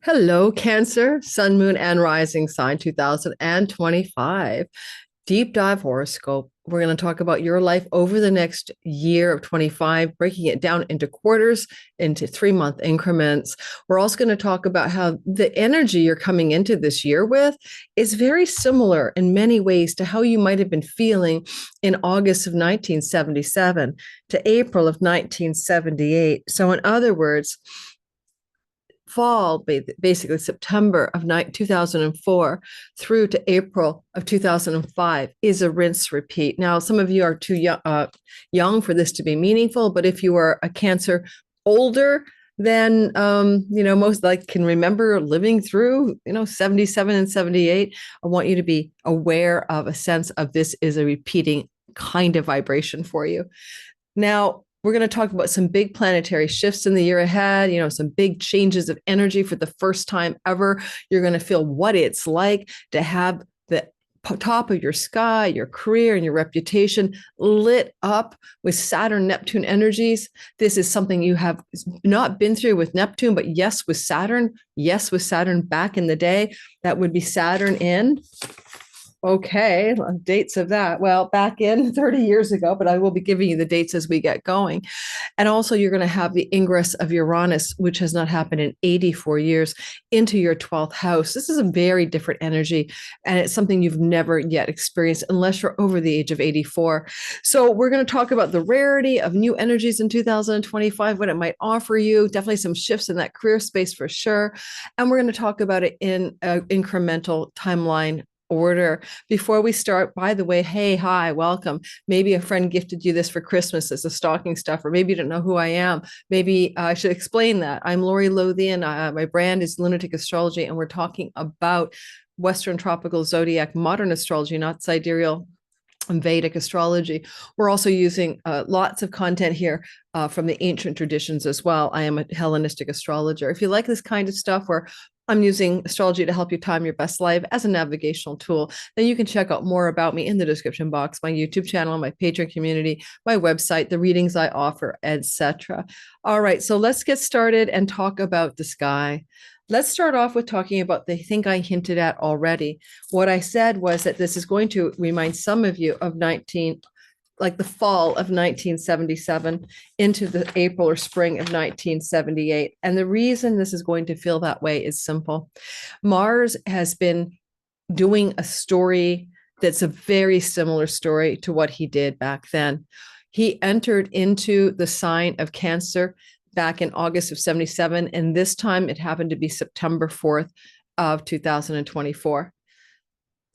Hello, Cancer, Sun, Moon, and Rising sign 2025. Deep dive horoscope. We're going to talk about your life over the next year of 25, breaking it down into quarters, into 3-month increments. We're also going to talk about how the energy you're coming into this year with is very similar in many ways to how you might have been feeling in August of 1977 to April of 1978. So, in other words, fall, basically September of 2004 through to April of 2005 is a rinse repeat. Now, some of you are too young for this to be meaningful, but if you are a Cancer older, then most like can remember living through 77 and 78. I want you to be aware of a sense of this is a repeating kind of vibration for you. Now, we're going to talk about some big planetary shifts in the year ahead, some big changes of energy for the first time ever. You're going to feel what it's like to have the top of your sky, your career, and your reputation lit up with Saturn, Neptune energies. This is something you have not been through with Neptune, but yes, with Saturn. Yes, with Saturn back in the day. That would be Saturn in. Okay, dates of that. Well, back in 30 years ago, but I will be giving you the dates as we get going. And also, you're going to have the ingress of Uranus, which has not happened in 84 years, into your 12th house. This is a very different energy, and it's something you've never yet experienced unless you're over the age of 84. So, we're going to talk about the rarity of new energies in 2025, what it might offer you, definitely some shifts in that career space for sure. And we're going to talk about it in an incremental timeline order. Before we start, by the way, hey, hi, welcome. Maybe a friend gifted you this for Christmas as a stocking stuffer. Maybe you don't know who I am. Maybe I should explain that. I'm Lori Lothian. My brand is Lunatic Astrology, and we're talking about Western tropical zodiac modern astrology, not sidereal Vedic astrology. We're also using lots of content here from the ancient traditions as well. I am a Hellenistic astrologer. If you like this kind of stuff where I'm using astrology to help you time your best life as a navigational tool, then you can check out more about me in the description box, my YouTube channel, my Patreon community, my website, the readings I offer, etc. All right, so let's get started and talk about the sky. Let's start off with talking about the thing I hinted at already. What I said was that this is going to remind some of you of the fall of 1977 into the April or spring of 1978. And the reason this is going to feel that way is simple. Mars has been doing a story that's a very similar story to what he did back then. He entered into the sign of Cancer back in August of 77, and this time it happened to be September 4th of 2024.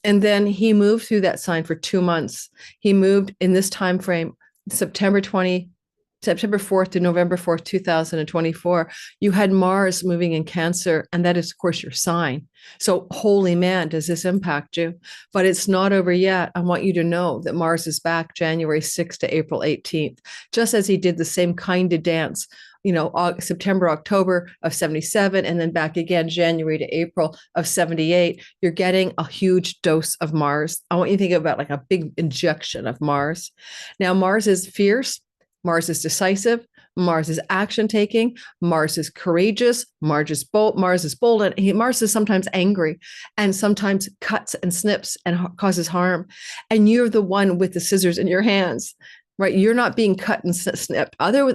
And then he moved through that sign for 2 months. He moved in this time frame, September 4th to November 4th, 2024. You had Mars moving in Cancer, and that is, of course, your sign. So, holy man, does this impact you? But it's not over yet. I want you to know that Mars is back January 6th to April 18th, just as he did the same kind of dance September, October of 77, and then back again, January to April of 78, you're getting a huge dose of Mars. I want you to think about like a big injection of Mars. Now, Mars is fierce. Mars is decisive. Mars is action taking. Mars is courageous. Mars is bold. And Mars is sometimes angry and sometimes cuts and snips and causes harm. And you're the one with the scissors in your hands. Right, you're not being cut and snipped. Other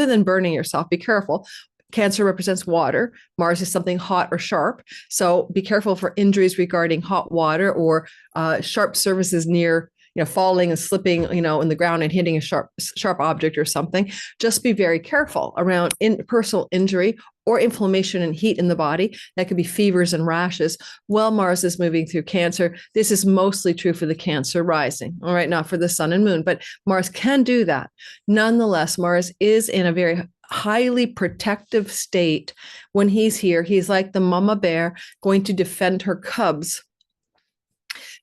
than burning yourself, be careful. Cancer represents water. Mars is something hot or sharp. So be careful for injuries regarding hot water or sharp surfaces near, falling and slipping, in the ground and hitting a sharp object or something. Just be very careful around personal injury or inflammation and heat in the body. That could be fevers and rashes. Well, Mars is moving through Cancer. This is mostly true for the Cancer rising, all right, not for the Sun and Moon, but Mars can do that. Nonetheless, Mars is in a very highly protective state. When he's here, he's like the mama bear going to defend her cubs.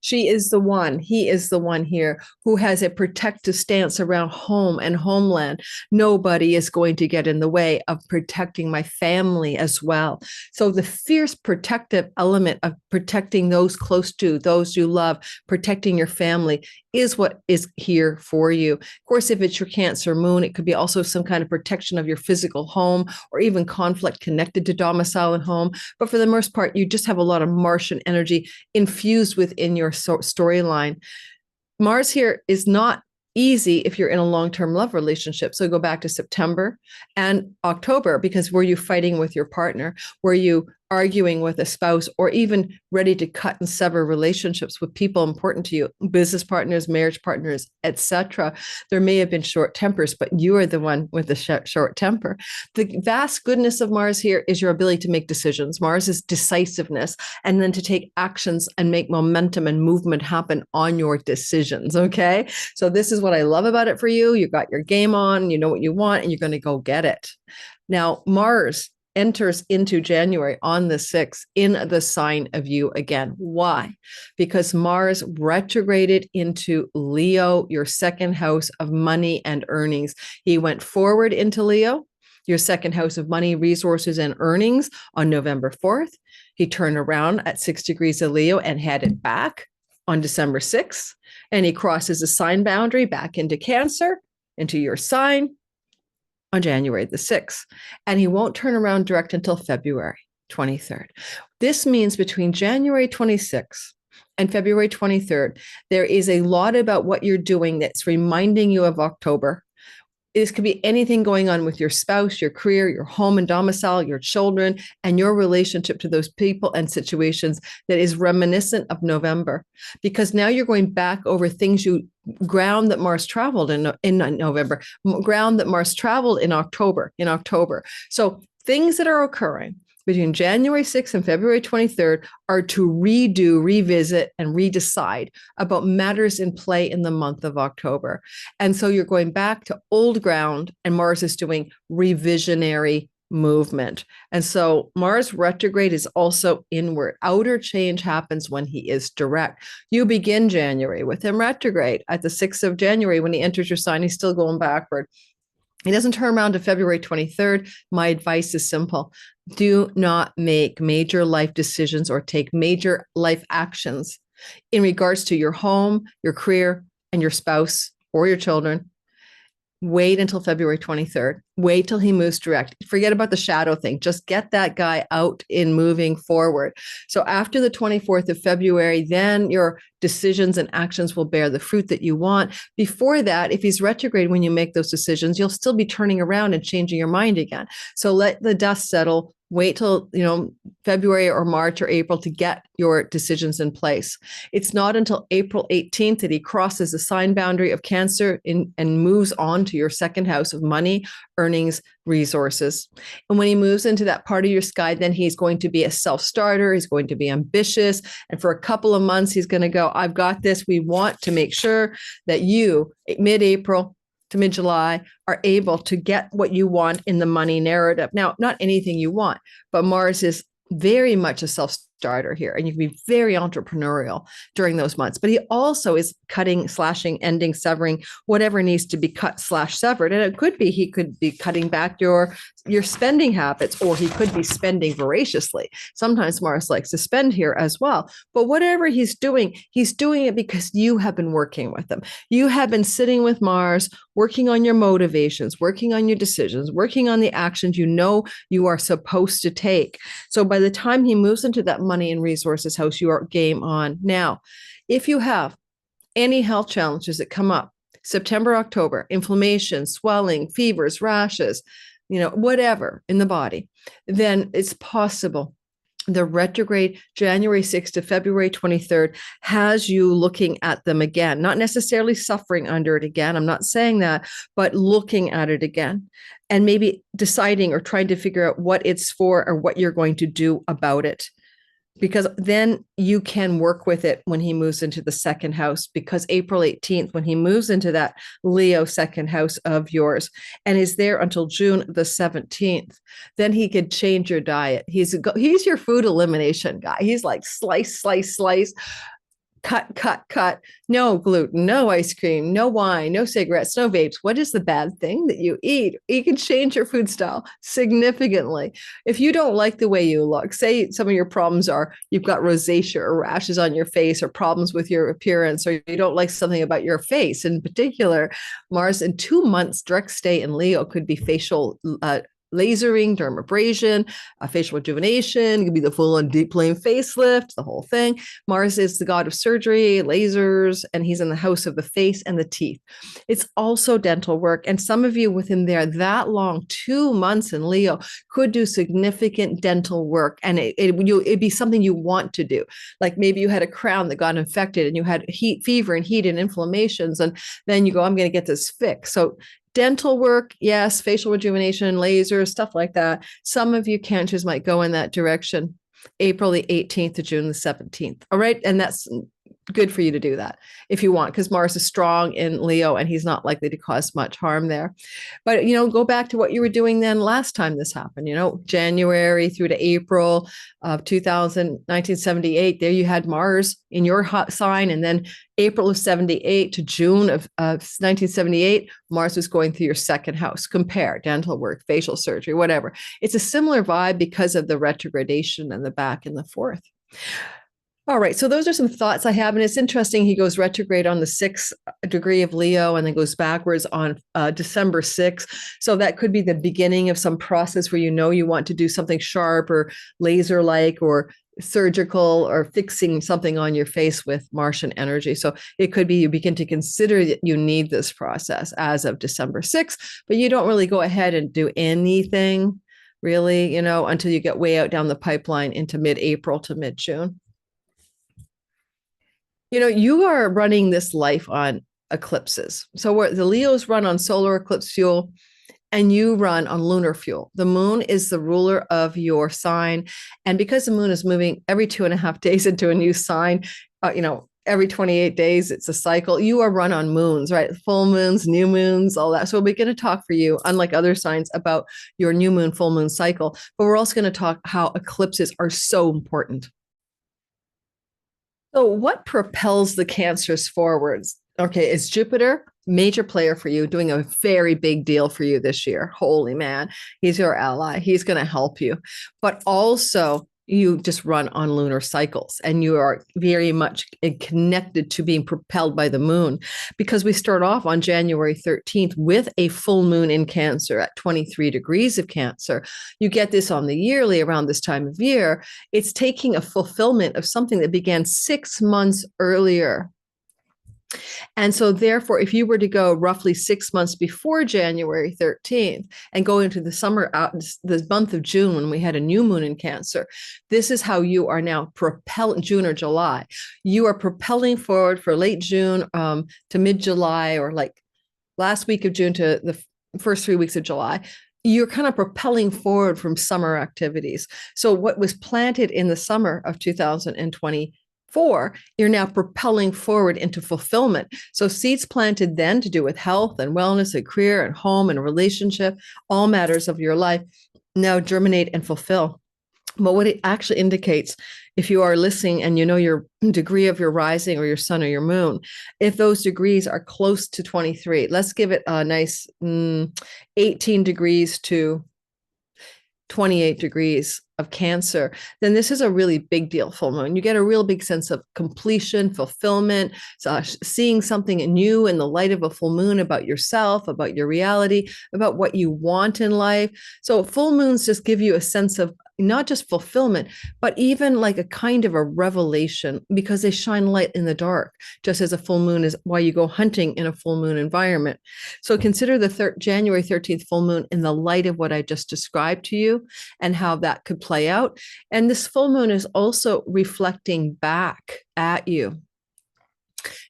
She is the one, he is the one here who has a protective stance around home and homeland. Nobody is going to get in the way of protecting my family as well. So the fierce protective element of protecting those close to, those you love, protecting your family is what is here for you. Of course, if it's your Cancer moon, it could be also some kind of protection of your physical home or even conflict connected to domicile and home. But for the most part, you just have a lot of Martian energy infused within your storyline. Mars here is not easy if you're in a long-term love relationship. So go back to September and October, because were you fighting with your partner? Were you arguing with a spouse, or even ready to cut and sever relationships with people important to you, business partners, marriage partners, etc.? There may have been short tempers, but you are the one with the short temper. The vast goodness of Mars here is your ability to make decisions. Mars is decisiveness, and then to take actions and make momentum and movement happen on your decisions. Okay. So this is what I love about it for you. You got your game on, you know what you want, and you're going to go get it. Now, Mars enters into January on the 6th in the sign of you again. Why? Because Mars retrograded into Leo, your second house of money and earnings. He went forward into Leo, your second house of money, resources, and earnings on November 4th. He turned around at 6 degrees of Leo and headed back on December 6th. And he crosses the sign boundary back into Cancer, into your sign, on January the 6th. And he won't turn around direct until February 23rd. This means between January 26th and February 23rd, there is a lot about what you're doing that's reminding you of October. This could be anything going on with your spouse, your career, your home and domicile, your children, and your relationship to those people and situations that is reminiscent of November. Because now you're going back over ground that Mars traveled in November, ground that Mars traveled in October. So things that are occurring between January 6th and February 23rd are to redo, revisit, and redecide about matters in play in the month of October. And so you're going back to old ground, and Mars is doing revisionary movement. And so Mars retrograde is also inward. Outer change happens when he is direct. You begin January with him retrograde. At the 6th of January, when he enters your sign, he's still going backward. He doesn't turn around to February 23rd. My advice is simple. Do not make major life decisions or take major life actions in regards to your home, your career, and your spouse or your children. Wait until February 23rd. Wait till he moves direct. Forget about the shadow thing. Just get that guy out in moving forward. So after the 24th of February, then your decisions and actions will bear the fruit that you want. Before that, if he's retrograde when you make those decisions, you'll still be turning around and changing your mind again. So let the dust settle. Wait till, February or March or April to get your decisions in place. It's not until April 18th that he crosses the sign boundary of Cancer and moves on to your second house of money, earnings, resources. And when he moves into that part of your sky, then he's going to be a self-starter. He's going to be ambitious. And for a couple of months, he's going to go, I've got this. We want to make sure that you, mid-April to mid-July, are able to get what you want in the money narrative. Now, not anything you want, but Mars is very much a self-starter here, and you can be very entrepreneurial during those months. But he also is cutting, slashing, ending, severing, whatever needs to be cut, severed. And it could be, he could be cutting back your spending habits, or he could be spending voraciously. Sometimes Mars likes to spend here as well. But whatever he's doing it because you have been working with him. You have been sitting with Mars, working on your motivations, working on your decisions, working on the actions you are supposed to take. So by the time he moves into that money and resources house, you are game on. Now, if you have any health challenges that come up, September, October, inflammation, swelling, fevers, rashes, whatever in the body, then it's possible the retrograde January 6th to February 23rd has you looking at them again, not necessarily suffering under it again. I'm not saying that, but looking at it again and maybe deciding or trying to figure out what it's for or what you're going to do about it. Because then you can work with it when he moves into the second house, because April 18th, when he moves into that Leo second house of yours and is there until June the 17th, then he could change your diet. He's your food elimination guy. He's like slice, cut, cut, cut. No gluten, no ice cream, no wine, no cigarettes, no vapes. What is the bad thing that you eat? You can change your food style significantly. If you don't like the way you look, say some of your problems are you've got rosacea or rashes on your face or problems with your appearance, or you don't like something about your face in particular, Mars in 2 months direct stay in Leo could be facial lasering, dermabrasion, facial rejuvenation. It could be the full-on deep plane facelift, the whole thing. Mars is the god of surgery, lasers, and he's in the house of the face and the teeth. It's also dental work. And some of you within there that long, 2 months in Leo, could do significant dental work. And it'd be something you want to do. Like maybe you had a crown that got infected and you had fever and heat and inflammations. And then you go, I'm going to get this fixed. So dental work, yes, facial rejuvenation, lasers, stuff like that. Some of you cancers might go in that direction. April the 18th to June the 17th. All right. And that's good for you to do that if you want, because Mars is strong in Leo and he's not likely to cause much harm there. But, go back to what you were doing then last time this happened, January through to April of 1978. There you had Mars in your hot sign. And then April of 78 to June of 1978, Mars was going through your second house. Compare dental work, facial surgery, whatever. It's a similar vibe because of the retrogradation and the back and the forth. All right, so those are some thoughts I have. And it's interesting, he goes retrograde on the 6th degree of Leo and then goes backwards on December 6th. So that could be the beginning of some process where you want to do something sharp or laser-like or surgical or fixing something on your face with Martian energy. So it could be you begin to consider that you need this process as of December 6th, but you don't really go ahead and do anything really, until you get way out down the pipeline into mid-April to mid-June. You are running this life on eclipses. So where the Leos run on solar eclipse fuel and you run on lunar fuel. The moon is the ruler of your sign. And because the moon is moving every 2.5 days into a new sign, every 28 days, it's a cycle. You are run on moons, right? Full moons, new moons, all that. So we're going to talk for you, unlike other signs, about your new moon, full moon cycle. But we're also going to talk how eclipses are so important. So what propels the cancers forwards? Okay, it's Jupiter, major player for you, doing a very big deal for you this year. Holy man, he's your ally. He's going to help you. But also, you just run on lunar cycles and you are very much connected to being propelled by the moon, because we start off on January 13th with a full moon in Cancer at 23 degrees of Cancer. You get this on the yearly around this time of year. It's taking a fulfillment of something that began 6 months earlier. And so therefore, if you were to go roughly 6 months before January 13th and go into the summer, the month of June, when we had a new moon in Cancer, this is how you are now propelling, June or July. You are propelling forward for late June to mid-July, or like last week of June to the first 3 weeks of July. You're kind of propelling forward from summer activities. So what was planted in the summer of 2024, you're now propelling forward into fulfillment. So seeds planted then to do with health and wellness and career and home and relationship, all matters of your life, now germinate and fulfill. But what it actually indicates, if you are listening and you know your degree of your rising or your sun or your moon, if those degrees are close to 23, let's give it a nice 18 degrees to 28 degrees of Cancer, then this is a really big deal full moon. You get a real big sense of completion, fulfillment, seeing something new in the light of a full moon about yourself, about your reality, about what you want in life. So full moons just give you a sense of not just fulfillment, but even like a kind of a revelation, because they shine light in the dark, just as a full moon is why you go hunting in a full moon environment. So consider the January 13th full moon in the light of what I just described to you and how that could play out. And this full moon is also reflecting back at you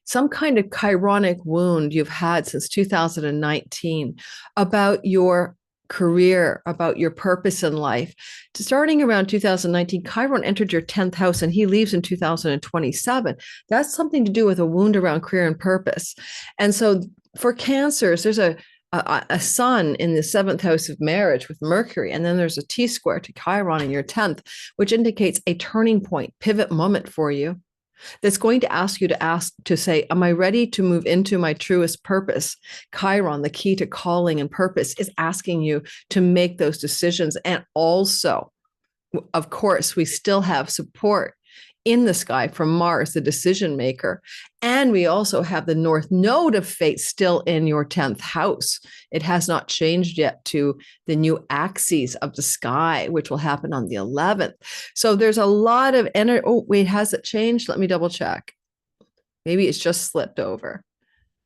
some kind of chironic wound you've had since 2019 about your career, about your purpose in life. Starting around 2019, Chiron entered your 10th house and he leaves in 2027. That's something to do with a wound around career and purpose. And so for Cancers, there's a sun in the 7th house of marriage with Mercury, and then there's a T-square to Chiron in your 10th, which indicates a turning point, pivot moment for you. that's going to ask you to say, am I ready to move into my truest purpose? Chiron, the key to calling and purpose, is asking you to make those decisions. And also, of course, we still have support in the sky from Mars, the decision maker. And we also have the North Node of Fate still in your 10th house. It has not changed yet to the new axes of the sky, which will happen on the 11th. So there's a lot of energy. Oh, wait, has it changed? Let me double check. Maybe it's just slipped over.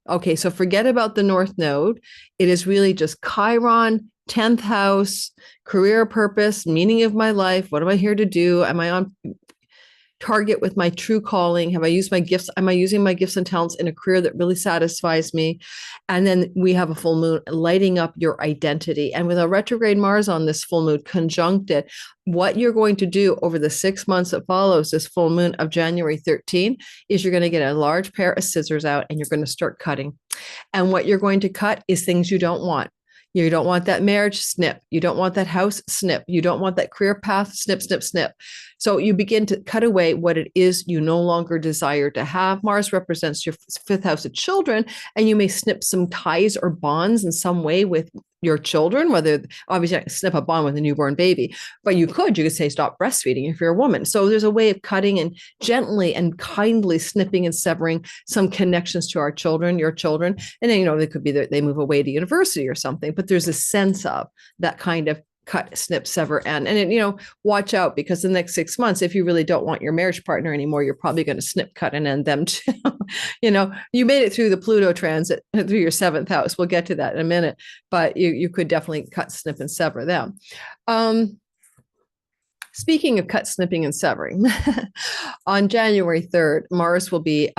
Okay, so forget about the North Node. It is really just Chiron, 10th house, career purpose, meaning of my life. What am I here to do? Am I on target with my true calling? Have I used my gifts? Am I using my gifts and talents in a career that really satisfies me? And then we have a full moon lighting up your identity. And with a retrograde Mars on this full moon conjuncted, what you're going to do over the 6 months that follows this full moon of January 13 is you're going to get a large pair of scissors out and you're going to start cutting. And what you're going to cut is things you don't want. You don't want that marriage, snip. You don't want that house, snip. You don't want that career path, snip, snip, snip. So you begin to cut away what it is you no longer desire to have. Mars represents your 5th house of children, and you may snip some ties or bonds in some way with your children, whether obviously I snip a bond with a newborn baby, but you could say stop breastfeeding if you're a woman. So there's a way of cutting and gently and kindly snipping and severing some connections to our children, your children. And then, they could be that they move away to university or something, but there's a sense of that kind of cut, snip, sever, and watch out, because the next 6 months, if you really don't want your marriage partner anymore, you're probably going to snip, cut, and end them too. You made it through the Pluto transit through your 7th house. We'll get to that in a minute, but you could definitely cut, snip, and sever them. Speaking of cut, snipping, and severing, on January 3rd, Mars will be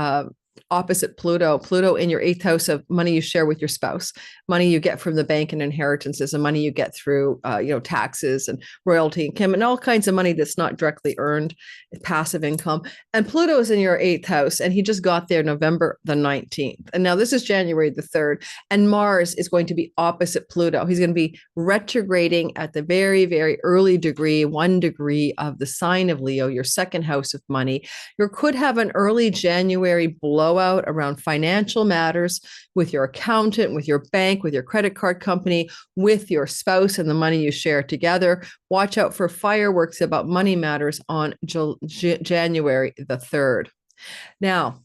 opposite Pluto. Pluto in your 8th house of money you share with your spouse, money you get from the bank and inheritances, and money you get through taxes and royalty income and all kinds of money that's not directly earned, passive income. And Pluto is in your 8th house, and he just got there November the 19th. And now this is January the 3rd, and Mars is going to be opposite Pluto. He's going to be retrograding at the very, very early degree, 1 degree of the sign of Leo, your 2nd house of money. You could have an early January blowout around financial matters with your accountant, with your bank, with your credit card company, with your spouse and the money you share together. Watch out for fireworks about money matters on January the 3rd. Now,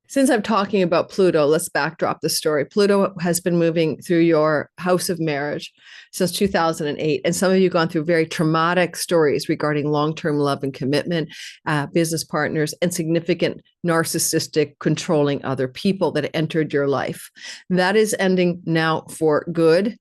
since I'm talking about Pluto, let's backdrop the story. Pluto has been moving through your house of marriage since 2008. And some of you have gone through very traumatic stories regarding long-term love and commitment, business partners, and significant narcissistic controlling other people that entered your life. That is ending now for good.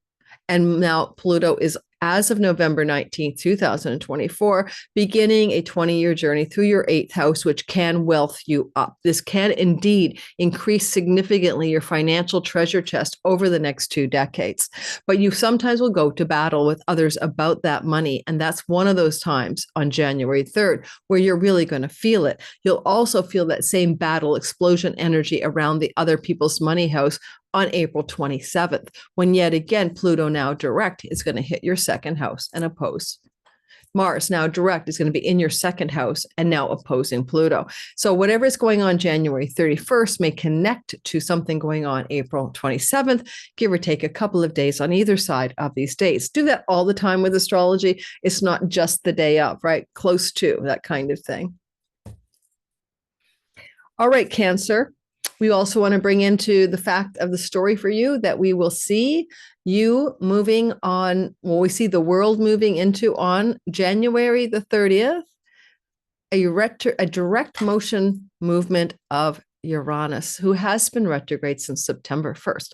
And now Pluto is, as of November 19th, 2024, beginning a 20-year journey through your 8th house, which can wealth you up. This can indeed increase significantly your financial treasure chest over the next 2 decades. But you sometimes will go to battle with others about that money. And that's one of those times on January 3rd where you're really going to feel it. You'll also feel that same battle explosion energy around the other people's money house on April 27th, when yet again, Pluto now direct is going to hit your 2nd house and oppose. Mars now direct is going to be in your 2nd house and now opposing Pluto. So whatever is going on January 31st may connect to something going on April 27th, give or take a couple of days on either side of these days. Do that all the time with astrology. It's not just the day of, right? Close to that kind of thing. All right, Cancer. We also want to bring into the fact of the story for you that we will see you moving on, we see the world moving into on January the 30th, a direct motion movement of Uranus, who has been retrograde since September 1st.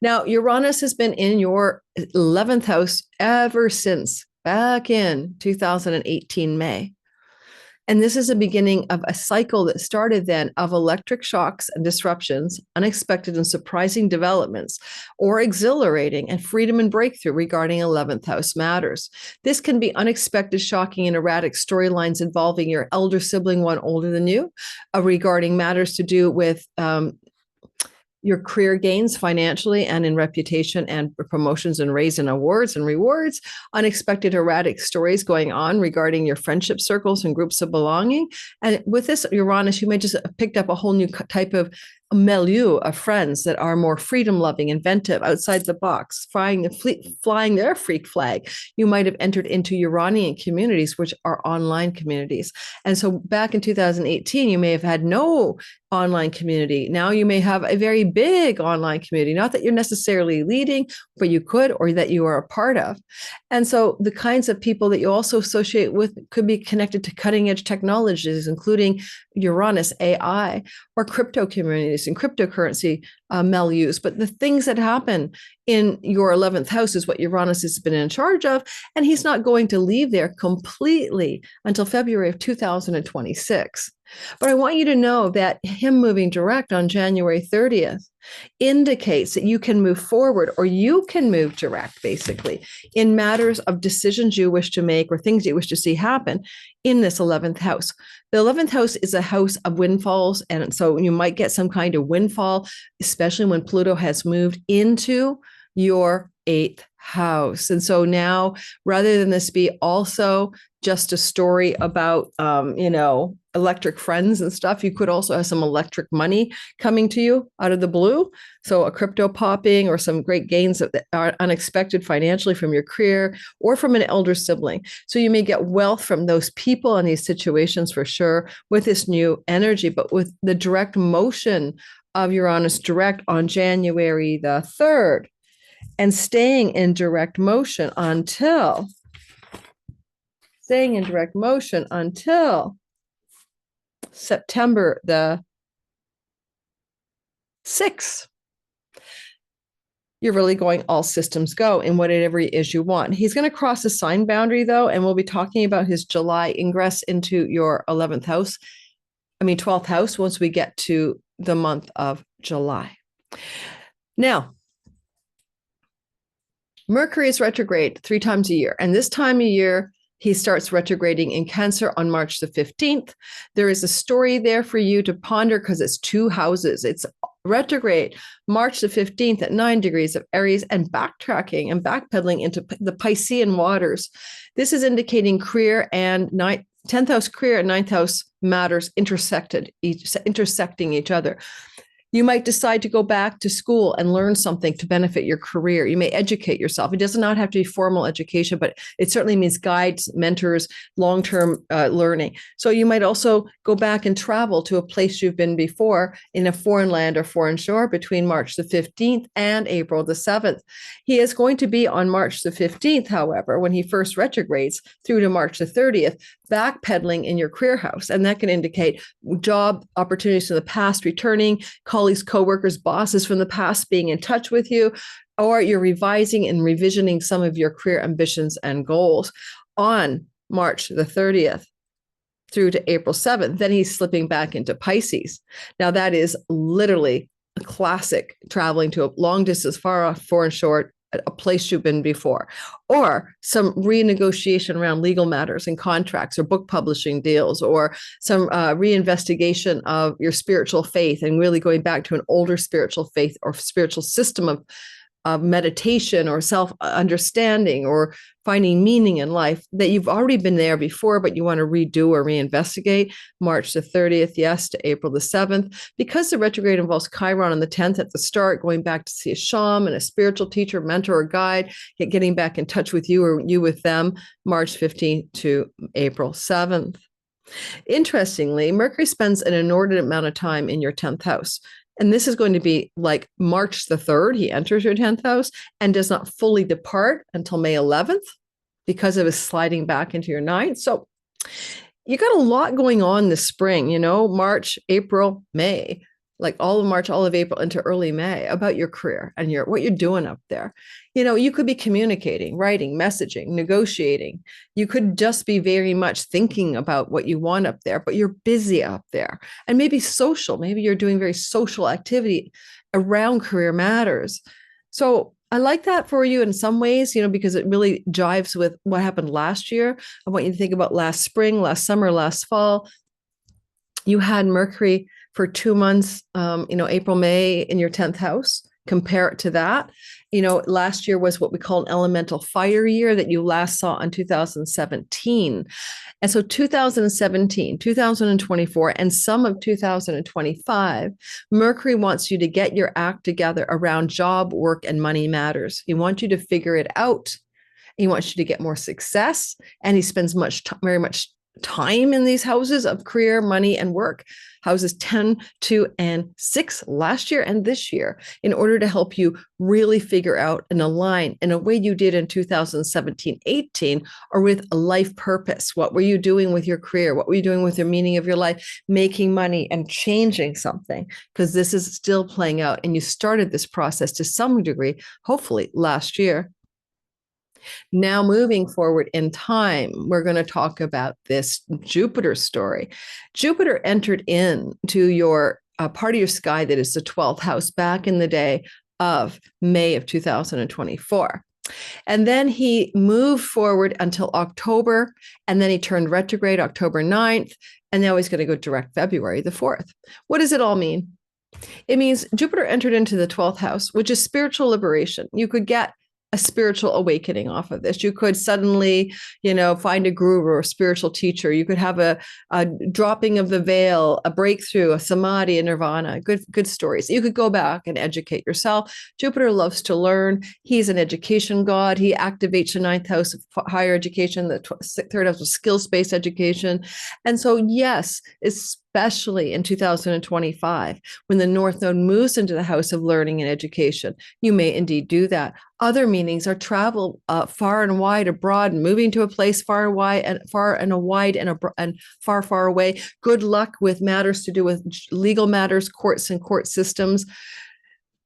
Now, Uranus has been in your 11th house ever since back in 2018 May. And this is the beginning of a cycle that started then of electric shocks and disruptions, unexpected and surprising developments, or exhilarating and freedom and breakthrough regarding 11th house matters. This can be unexpected, shocking, and erratic storylines involving your elder sibling, one older than you, regarding matters to do with your career gains financially and in reputation and promotions and raise and awards and rewards, unexpected erratic stories going on regarding your friendship circles and groups of belonging. And with this Uranus, you may just have picked up a whole new type of milieu of friends that are more freedom loving, inventive, outside the box, flying their freak flag. You might have entered into Uranian communities, which are online communities. And so back in 2018, you may have had no online community. Now you may have a very big online community, not that you're necessarily leading, but you could, or that you are a part of. And so the kinds of people that you also associate with could be connected to cutting edge technologies, including Uranus, AI, or crypto communities and cryptocurrency milieus. But the things that happen in your 11th house is what Uranus has been in charge of. And he's not going to leave there completely until February of 2026. But I want you to know that him moving direct on January 30th indicates that you can move forward, or you can move direct, basically, in matters of decisions you wish to make or things you wish to see happen in this 11th house. The 11th house is a house of windfalls. And so you might get some kind of windfall, especially when Pluto has moved into your 8th house. And so now, rather than this be also just a story about, electric friends and stuff, you could also have some electric money coming to you out of the blue. So a crypto popping or some great gains that are unexpected financially from your career or from an elder sibling. So you may get wealth from those people in these situations for sure with this new energy, but with the direct motion of Uranus direct on January the 3rd and staying in direct motion until September the 6th. You're really going all systems go in whatever it is you want. He's going to cross the sign boundary, though, and we'll be talking about his July ingress into your 12th house, once we get to the month of July. Now, Mercury is retrograde 3 times a year, and this time of year, he starts retrograding in Cancer on March the 15th. There is a story there for you to ponder because it's 2 houses. It's retrograde March the 15th at 9 degrees of Aries and backtracking and backpedaling into the Piscean waters. This is indicating career and 10th house career and 9th house matters intersecting each other. You might decide to go back to school and learn something to benefit your career. You may educate yourself. It does not have to be formal education, but it certainly means guides, mentors, long-term learning. So you might also go back and travel to a place you've been before in a foreign land or foreign shore between March the 15th and April the 7th. He is going to be on March the 15th, however, when he first retrogrades through to March the 30th, backpedaling in your career house. And that can indicate job opportunities from the past returning, colleagues, coworkers, bosses from the past being in touch with you, or you're revising and revisioning some of your career ambitions and goals on March the 30th through to April 7th. Then he's slipping back into Pisces. Now that is literally a classic traveling to a long distance, far off, foreign shore, a place you've been before, or some renegotiation around legal matters and contracts or book publishing deals, or some reinvestigation of your spiritual faith and really going back to an older spiritual faith or spiritual system of meditation or self-understanding or finding meaning in life that you've already been there before, but you want to redo or reinvestigate. March the 30th, yes, to April the 7th. Because the retrograde involves Chiron on the 10th at the start, going back to see a shaman, a spiritual teacher, mentor, or guide, getting back in touch with you or you with them, March 15th to April 7th. Interestingly, Mercury spends an inordinate amount of time in your 10th house. And this is going to be like March the 3rd, he enters your 10th house and does not fully depart until May 11th because of his sliding back into your 9th. So you got a lot going on this spring, March, April, May, like all of March, all of April into early May about your career and what you're doing up there. You could be communicating, writing, messaging, negotiating. You could just be very much thinking about what you want up there, but you're busy up there. And maybe social, maybe you're doing very social activity around career matters. So I like that for you in some ways, because it really jives with what happened last year. I want you to think about last spring, last summer, last fall. You had Mercury for 2 months, April, May in your 10th house. Compare it to that. Last year was what we call an elemental fire year that you last saw in 2017. And so 2017, 2024, and some of 2025, Mercury wants you to get your act together around job, work, and money matters. He wants you to figure it out. He wants you to get more success. And he spends very much time in these houses of career, money, and work, houses 10, 2, and 6 last year and this year, in order to help you really figure out and align in a way you did in 2017, 18, or with a life purpose. What were you doing with your career? What were you doing with the meaning of your life? Making money and changing something, because this is still playing out. And you started this process to some degree, hopefully last year. Now, moving forward in time, we're going to talk about this Jupiter story. Jupiter entered into your part of your sky that is the 12th house back in the day of May of 2024. And then he moved forward until October, and then he turned retrograde October 9th, and now he's going to go direct February the 4th. What does it all mean? It means Jupiter entered into the 12th house, which is spiritual liberation. You could get a spiritual awakening off of this. You could suddenly, find a guru or a spiritual teacher. You could have a dropping of the veil, a breakthrough, a samadhi, a nirvana, good stories. You could go back and educate yourself. Jupiter loves to learn. He's an education god. He activates the 9th house of higher education, the 3rd house of skills-based education. And so, yes, especially in 2025, when the North Node moves into the house of learning and education, you may indeed do that. Other meanings are travel far and wide abroad, moving to a place far and wide and far away. Good luck with matters to do with legal matters, courts and court systems,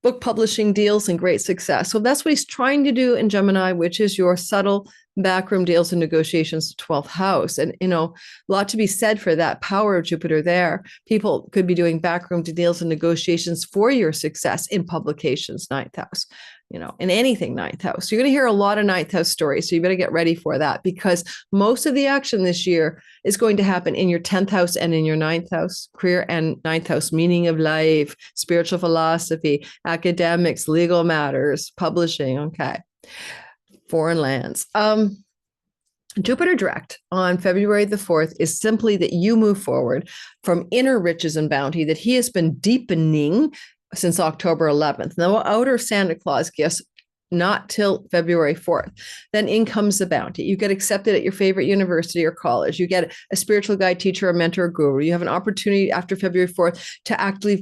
book publishing deals, and great success. So that's what he's trying to do in Gemini, which is your subtle backroom deals and negotiations, 12th house. And, a lot to be said for that power of Jupiter there. People could be doing backroom deals and negotiations for your success in publications, 9th house, in anything 9th house. So you're going to hear a lot of 9th house stories. So you better get ready for that, because most of the action this year is going to happen in your 10th house and in your 9th house, career and 9th house, meaning of life, spiritual philosophy, academics, legal matters, publishing. Okay. Foreign lands. Jupiter direct on February the 4th is simply that you move forward from inner riches and bounty that he has been deepening since October 11th. No outer Santa Claus gifts, not till February 4th. Then in comes the bounty. You get accepted at your favorite university or college. You get a spiritual guide, teacher, a mentor, a guru. You have an opportunity after February 4th to actively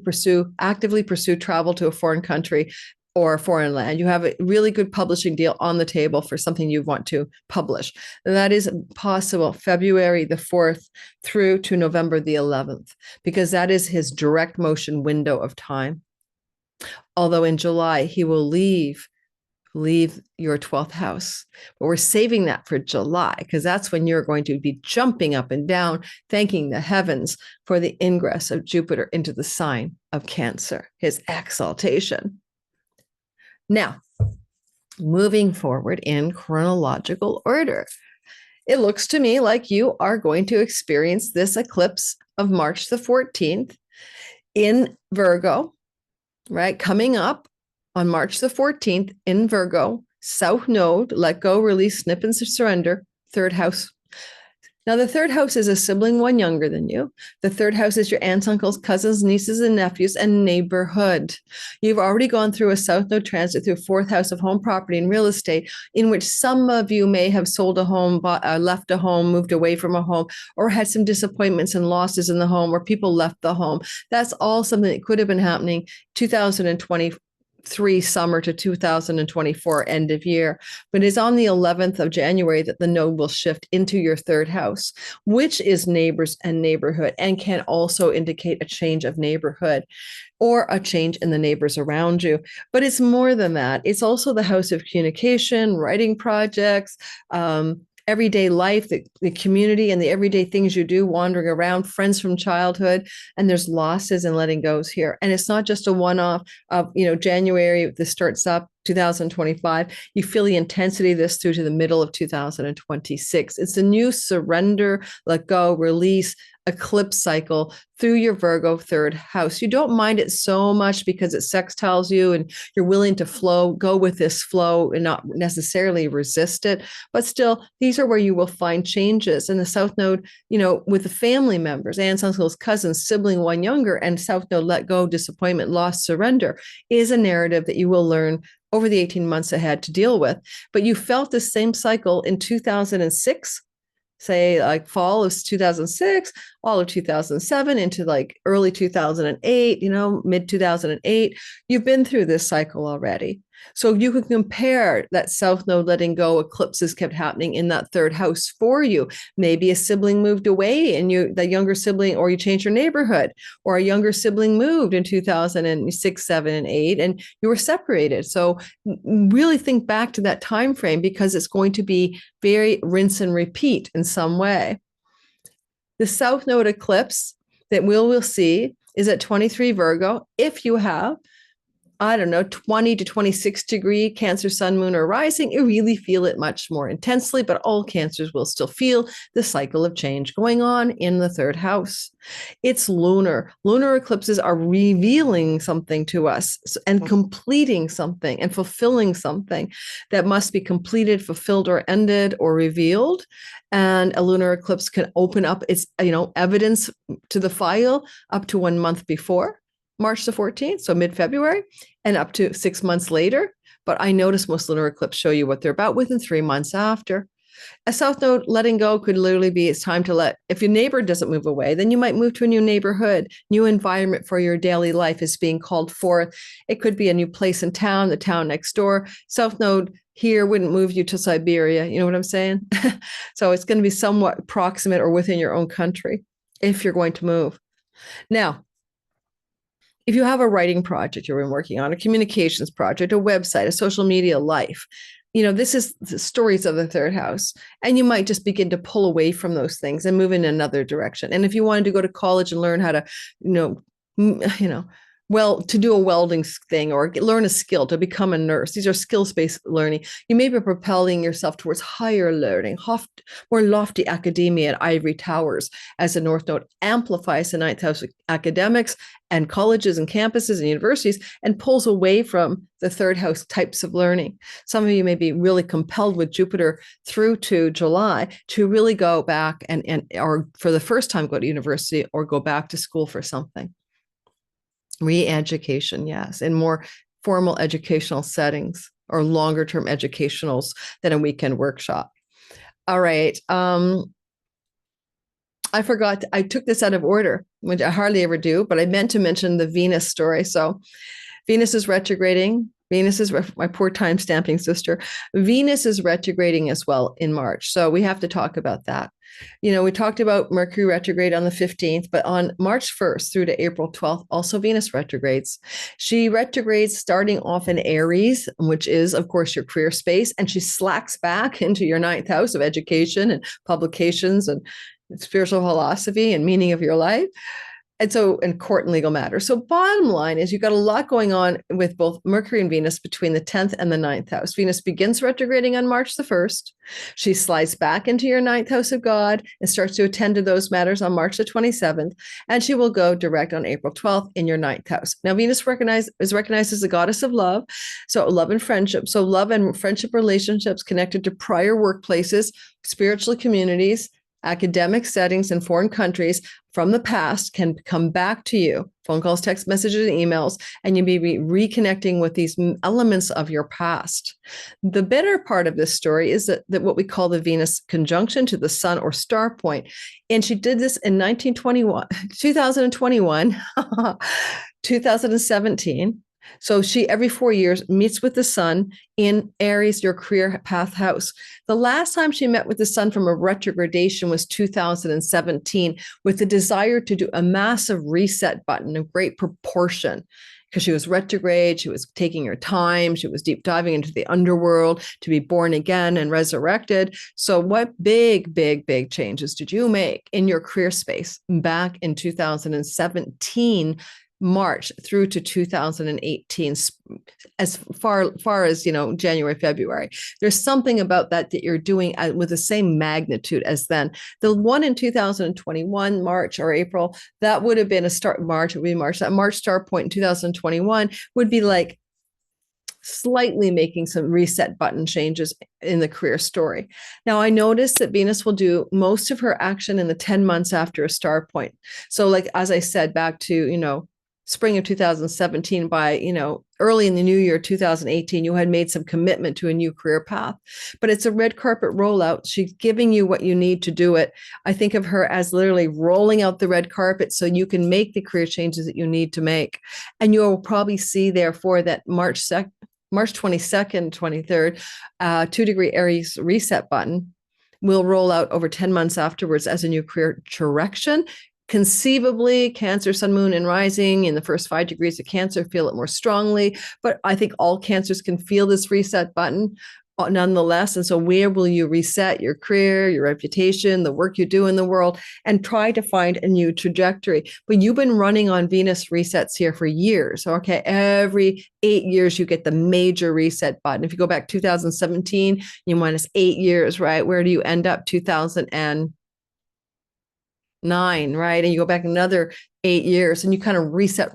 pursue travel to a foreign country or a foreign land. You have a really good publishing deal on the table for something you want to publish. And that is possible February the 4th through to November the 11th, because that is his direct motion window of time. Although in July, he will leave your 12th house. But we're saving that for July, because that's when you're going to be jumping up and down, thanking the heavens for the ingress of Jupiter into the sign of Cancer, his exaltation. Now, moving forward in chronological order, it looks to me like you are going to experience this eclipse of March the 14th in Virgo, right? Coming up on March the 14th in Virgo, South Node, let go, release, snip, and surrender, 3rd house. Now, the 3rd house is a sibling one younger than you. The 3rd house is your aunts, uncles, cousins, nieces, and nephews, and neighborhood. You've already gone through a South Node transit through 4th house of home, property, and real estate, in which some of you may have sold a home, left a home, moved away from a home, or had some disappointments and losses in the home, or people left the home. That's all something that could have been happening 2023 summer to 2024 end of year. But it's on the 11th of January that the node will shift into your 3rd house, which is neighbors and neighborhood, and can also indicate a change of neighborhood or a change in the neighbors around you. But it's more than that. It's also the house of communication, writing projects, everyday life, the community and the everyday things you do, wandering around, friends from childhood, and there's losses and letting goes here. And it's not just a one-off of, January, this starts up, 2025. You feel the intensity of this through to the middle of 2026. It's a new surrender, let go, release, eclipse cycle through your Virgo third house. You don't mind it so much because it sextiles you and you're willing to go with this flow and not necessarily resist it. But still, these are where you will find changes. And the South Node, with the family members, aunts, uncles, cousins, sibling, one younger, and South Node, let go, disappointment, loss, surrender, is a narrative that you will learn over the 18 months ahead to deal with. But you felt the same cycle in 2006, say like fall of 2006, all of 2007 into like early 2008, mid 2008. You've been through this cycle already. So you can compare that South Node letting go, eclipses kept happening in that third house for you. Maybe a sibling moved away and the younger sibling, or you changed your neighborhood, or a younger sibling moved in 2006, 7, and 8, and you were separated. So really think back to that time frame, because it's going to be very rinse and repeat in some way. The South Node eclipse that we'll see is at 23 Virgo. If you have 20 to 26 degree Cancer, Sun, Moon, or rising, you really feel it much more intensely, but all Cancers will still feel the cycle of change going on in the third house. It's lunar. Lunar eclipses are revealing something to us and completing something and fulfilling something that must be completed, fulfilled, or ended, or revealed. And a lunar eclipse can open up its, evidence to the file up to 1 month before March the 14th, so mid-February, and up to 6 months later. But I notice most lunar eclipses show you what they're about within 3 months after. A South Node letting go could literally be, it's time to if your neighbor doesn't move away, then you might move to a new neighborhood, new environment for your daily life is being called forth. It could be a new place in town, the town next door. South Node here wouldn't move you to Siberia. You know what I'm saying? So it's going to be somewhat proximate or within your own country if you're going to move. Now, if you have a writing project you've been working on, a communications project, a website, a social media life, this is the stories of the third house. And you might just begin to pull away from those things and move in another direction. And if you wanted to go to college and learn how to, to do a welding thing or learn a skill to become a nurse, these are skills-based learning. You may be propelling yourself towards higher learning, more lofty academia at ivory towers, as the North Node amplifies the ninth house academics and colleges and campuses and universities and pulls away from the third house types of learning. Some of you may be really compelled with Jupiter through to July to really go back or for the first time go to university or go back to school for something. Re-education, yes, in more formal educational settings or longer term educationals than a weekend workshop. All right. I forgot, I took this out of order, which I hardly ever do, but I meant to mention the Venus story. So Venus is retrograding. Venus is, my poor time stamping sister, Venus is retrograding as well in March. So we have to talk about that. We talked about Mercury retrograde on the 15th, but on March 1st through to April 12th, also Venus retrogrades. She retrogrades starting off in Aries, which is, of course, your career space, and she slacks back into your ninth house of education and publications and spiritual philosophy and meaning of your life. And court and legal matters. So bottom line is you've got a lot going on with both Mercury and Venus between the 10th and the 9th house. Venus begins retrograding on March the 1st. She slides back into your 9th house of God and starts to attend to those matters on March the 27th. And she will go direct on April 12th in your 9th house. Now, Venus is recognized as the goddess of love. So love and friendship. So love and friendship relationships connected to prior workplaces, spiritual communities, academic settings in foreign countries from the past can come back to you, phone calls, text messages, and emails, and you may be reconnecting with these elements of your past. The better part of this story is that what we call the Venus conjunction to the sun or star point. And she did this in 2021, 2017. So she, every 4 years, meets with the sun in Aries, your career path house. The last time she met with the sun from a retrogradation was 2017, with the desire to do a massive reset button of great proportion. Because she was retrograde, she was taking her time, she was deep diving into the underworld to be born again and resurrected. So what big changes did you make in your career space back in 2017 March through to 2018, as far as, January, February. There's something about that you're doing with the same magnitude as then. The one in 2021, March or April, that would have been a start. March, it would be March. That March start point in 2021 would be like slightly making some reset button changes in the career story. Now, I noticed that Venus will do most of her action in the 10 months after a star point. So like, as I said, back to, spring of 2017, by, early in the new year, 2018, you had made some commitment to a new career path, but it's a red carpet rollout. She's giving you what you need to do it. I think of her as literally rolling out the red carpet so you can make the career changes that you need to make. And you'll probably see, therefore, that March 22nd, 23rd, 2-degree Aries reset button will roll out over 10 months afterwards as a new career direction. Conceivably, Cancer, Sun, Moon, and Rising in the first 5 degrees of Cancer feel it more strongly, but I think all Cancers can feel this reset button nonetheless. And so where will you reset your career, your reputation, the work you do in the world, and try to find a new trajectory? But you've been running on Venus resets here for years. Okay, every 8 years you get the major reset button. If you go back 2017, you minus 8 years, right? Where do you end up? 2009, right? And you go back another 8 years and you kind of reset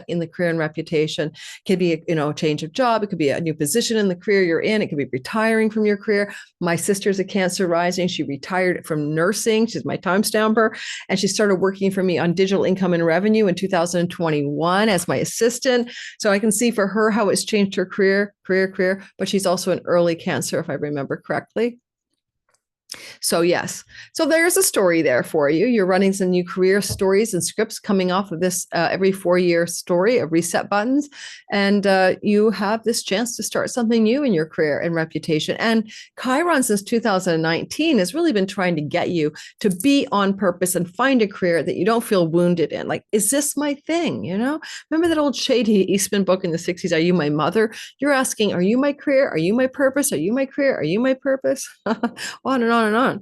in the career and reputation. It could be, a change of job. It could be a new position in the career you're in. It could be retiring from your career. My sister's a Cancer rising. She retired from nursing. She's my time stamper. And she started working for me on digital income and revenue in 2021 as my assistant. So I can see for her how it's changed her career, but she's also an early Cancer, if I remember correctly. So yes, so there's a story there for you. You're running some new career stories and scripts coming off of this every 4-year story of reset buttons. And you have this chance to start something new in your career and reputation. And Chiron since 2019 has really been trying to get you to be on purpose and find a career that you don't feel wounded in. Like, is this my thing? Remember that old Shady Eastman book in the 60s, Are You My Mother? You're asking, are you my career? Are you my purpose? Are you my career? Are you my purpose? On and on and on.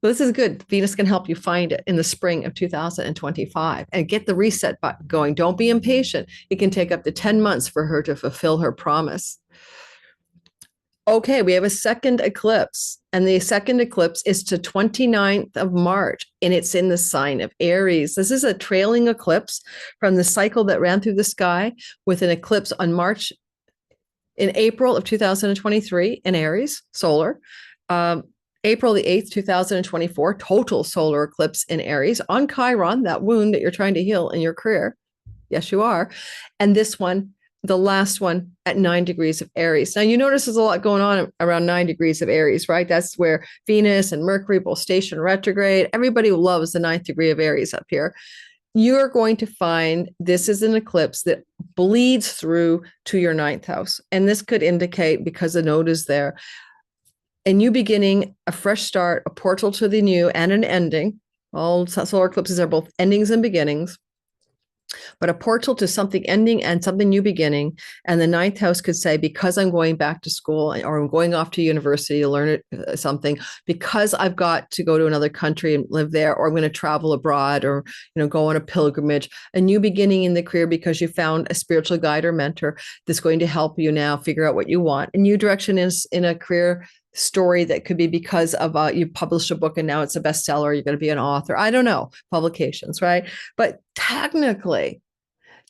But this is good. Venus can help you find it in the spring of 2025 and get the reset button going. Don't be impatient. It can take up to 10 months for her to fulfill her promise. Okay, we have a second eclipse, and the second eclipse is to 29th of March, and it's in the sign of Aries. This is a trailing eclipse from the cycle that ran through the sky with an eclipse in April of 2023 in Aries, solar. April the 8th, 2024, total solar eclipse in Aries on Chiron, that wound that you're trying to heal in your career. Yes, you are. And this one, the last one at 9 degrees of Aries. Now, you notice there's a lot going on around 9 degrees of Aries, right? That's where Venus and Mercury both station retrograde. Everybody loves the 9th degree of Aries up here. You're going to find this is an eclipse that bleeds through to your 9th house. And this could indicate, because the node is there, a new beginning, a fresh start, a portal to the new, and an ending. All solar eclipses are both endings and beginnings, but a portal to something ending and something new beginning. And the 9th house could say, because I'm going back to school or I'm going off to university to learn something, because I've got to go to another country and live there, or I'm going to travel abroad, or go on a pilgrimage, a new beginning in the career because you found a spiritual guide or mentor that's going to help you now figure out what you want. A new direction is in a career story that could be because of you published a book and now it's a bestseller, you're going to be an author. I don't know, publications, right? But technically,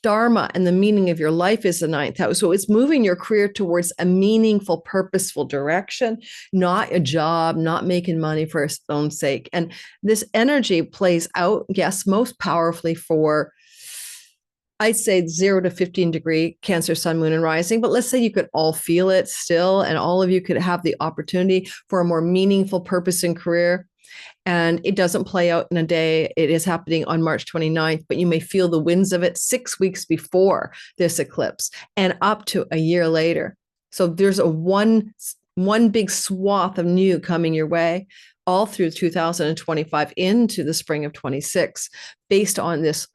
Dharma and the meaning of your life is the 9th house. So it's moving your career towards a meaningful, purposeful direction, not a job, not making money for its own sake. And this energy plays out, yes, most powerfully for, I'd say 0 to 15 degree Cancer, Sun, Moon, and Rising. But let's say you could all feel it still, and all of you could have the opportunity for a more meaningful purpose in career. And it doesn't play out in a day. It is happening on March 29th, but you may feel the winds of it 6 weeks before this eclipse and up to a year later. So there's one big swath of new coming your way all through 2025 into the spring of 26, based on this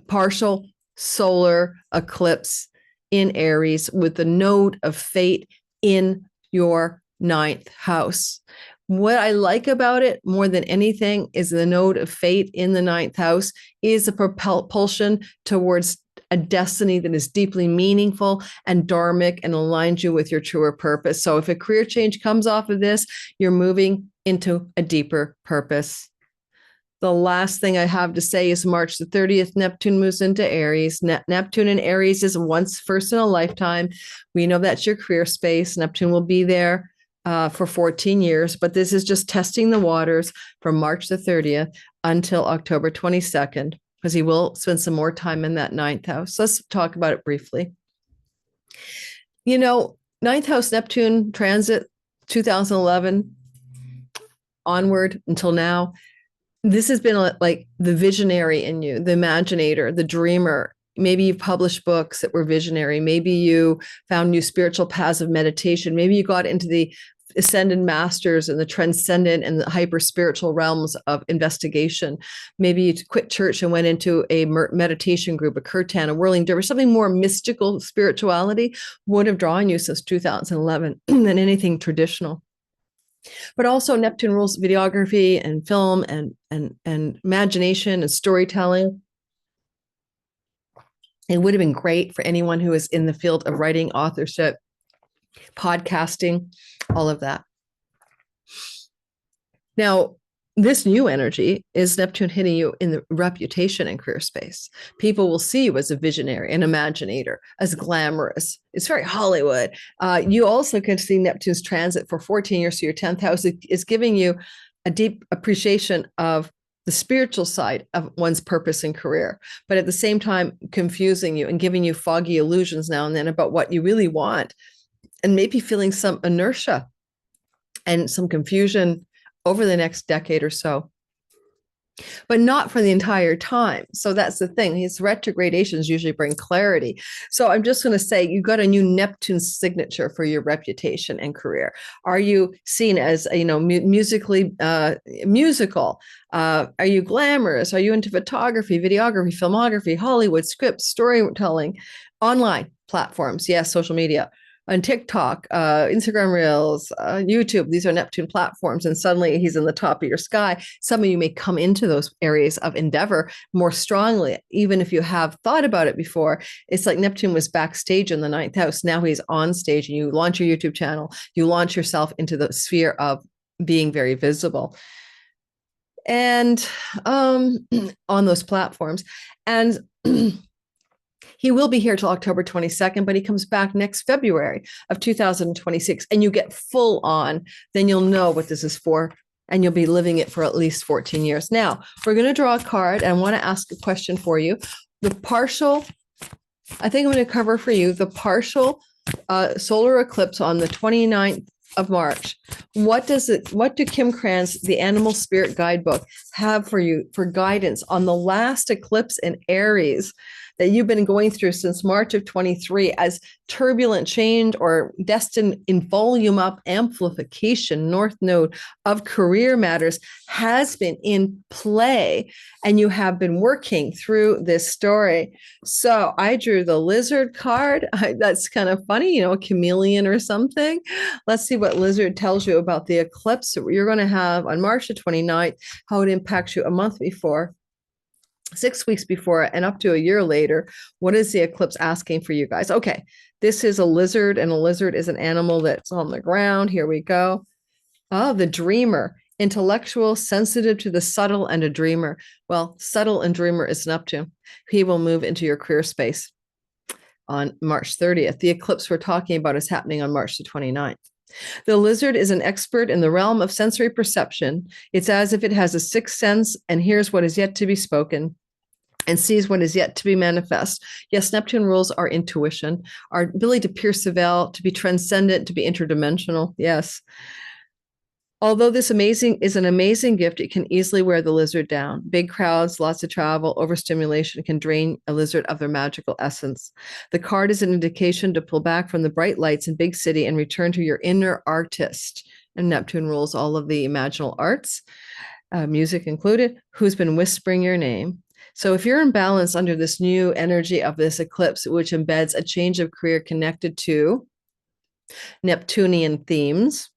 partial solar eclipse in Aries with the node of fate in your 9th house. What I like about it more than anything is the node of fate in the ninth house is a propulsion towards a destiny that is deeply meaningful and dharmic and aligns you with your truer purpose. So if a career change comes off of this, you're moving into a deeper purpose. The last thing I have to say is March the 30th, Neptune moves into Aries. Neptune in Aries is first in a lifetime. We know that's your career space. Neptune will be there for 14 years, but this is just testing the waters from March the 30th until October 22nd, because he will spend some more time in that ninth house. Let's talk about it briefly. Ninth house Neptune transit 2011 onward until now. This has been like the visionary in you, the imaginator, the dreamer. Maybe you've published books that were visionary. Maybe you found new spiritual paths of meditation. Maybe you got into the ascended masters and the transcendent and the hyper spiritual realms of investigation. Maybe you quit church and went into a meditation group, a kirtan, a whirling dervish, something more mystical spirituality would have drawn you since 2011 than anything traditional. But also Neptune rules videography and film and imagination and storytelling. It would have been great for anyone who is in the field of writing, authorship, podcasting, all of that. Now, this new energy is Neptune hitting you in the reputation and career space. People will see you as a visionary, an imaginator, as glamorous. It's very Hollywood. You also can see Neptune's transit for 14 years. So your 10th house is giving you a deep appreciation of the spiritual side of one's purpose and career, but at the same time, confusing you and giving you foggy illusions now and then about what you really want, and maybe feeling some inertia and some confusion over the next decade or so, but not for the entire time. So that's the thing. His retrogradations usually bring clarity. So I'm just going to say you got a new Neptune signature for your reputation and career. Are you seen as, musically musical? Are you glamorous? Are you into photography, videography, filmography, Hollywood, scripts, storytelling, online platforms? Yes, social media. On TikTok, Instagram Reels, YouTube, these are Neptune platforms, and suddenly he's in the top of your sky. Some of you may come into those areas of endeavor more strongly, even if you have thought about it before. It's like Neptune was backstage in the ninth house. Now he's on stage, and you launch your YouTube channel. You launch yourself into the sphere of being very visible. And on those platforms. And he will be here till October 22nd, but he comes back next February of 2026, and you get full on, then you'll know what this is for, and you'll be living it for at least 14 years. Now, we're going to draw a card, and I want to ask a question for you. I think I'm going to cover for you the partial solar eclipse on the 29th of March. What do Kim Kranz, the Animal Spirit Guidebook, have for you for guidance on the last eclipse in Aries that you've been going through since March of 23 as turbulent change or destined in volume up amplification, North Node of career matters has been in play, and you have been working through this story. So I drew the lizard card. That's kind of funny, a chameleon or something. Let's see what lizard tells you about the eclipse that you're going to have on March the 29th, how it impacts you a month before, 6 weeks before, and up to a year later. What is the eclipse asking for you guys? Okay, this is a lizard, and a lizard is an animal that's on the ground. Here we go. Oh, the dreamer, intellectual, sensitive to the subtle, and a dreamer. Well, subtle and dreamer is Neptune. He will move into your career space on March 30th. The eclipse we're talking about is happening on March the 29th. The lizard is an expert in the realm of sensory perception. It's as if it has a sixth sense and hears what is yet to be spoken and sees what is yet to be manifest. Yes, Neptune rules our intuition, our ability to pierce the veil, to be transcendent, to be interdimensional. Yes. Although this is an amazing gift, it can easily wear the lizard down. Big crowds, lots of travel, overstimulation can drain a lizard of their magical essence. The card is an indication to pull back from the bright lights in big city and return to your inner artist. And Neptune rules all of the imaginal arts, music included, who's been whispering your name. So if you're in balance under this new energy of this eclipse, which embeds a change of career connected to Neptunian themes,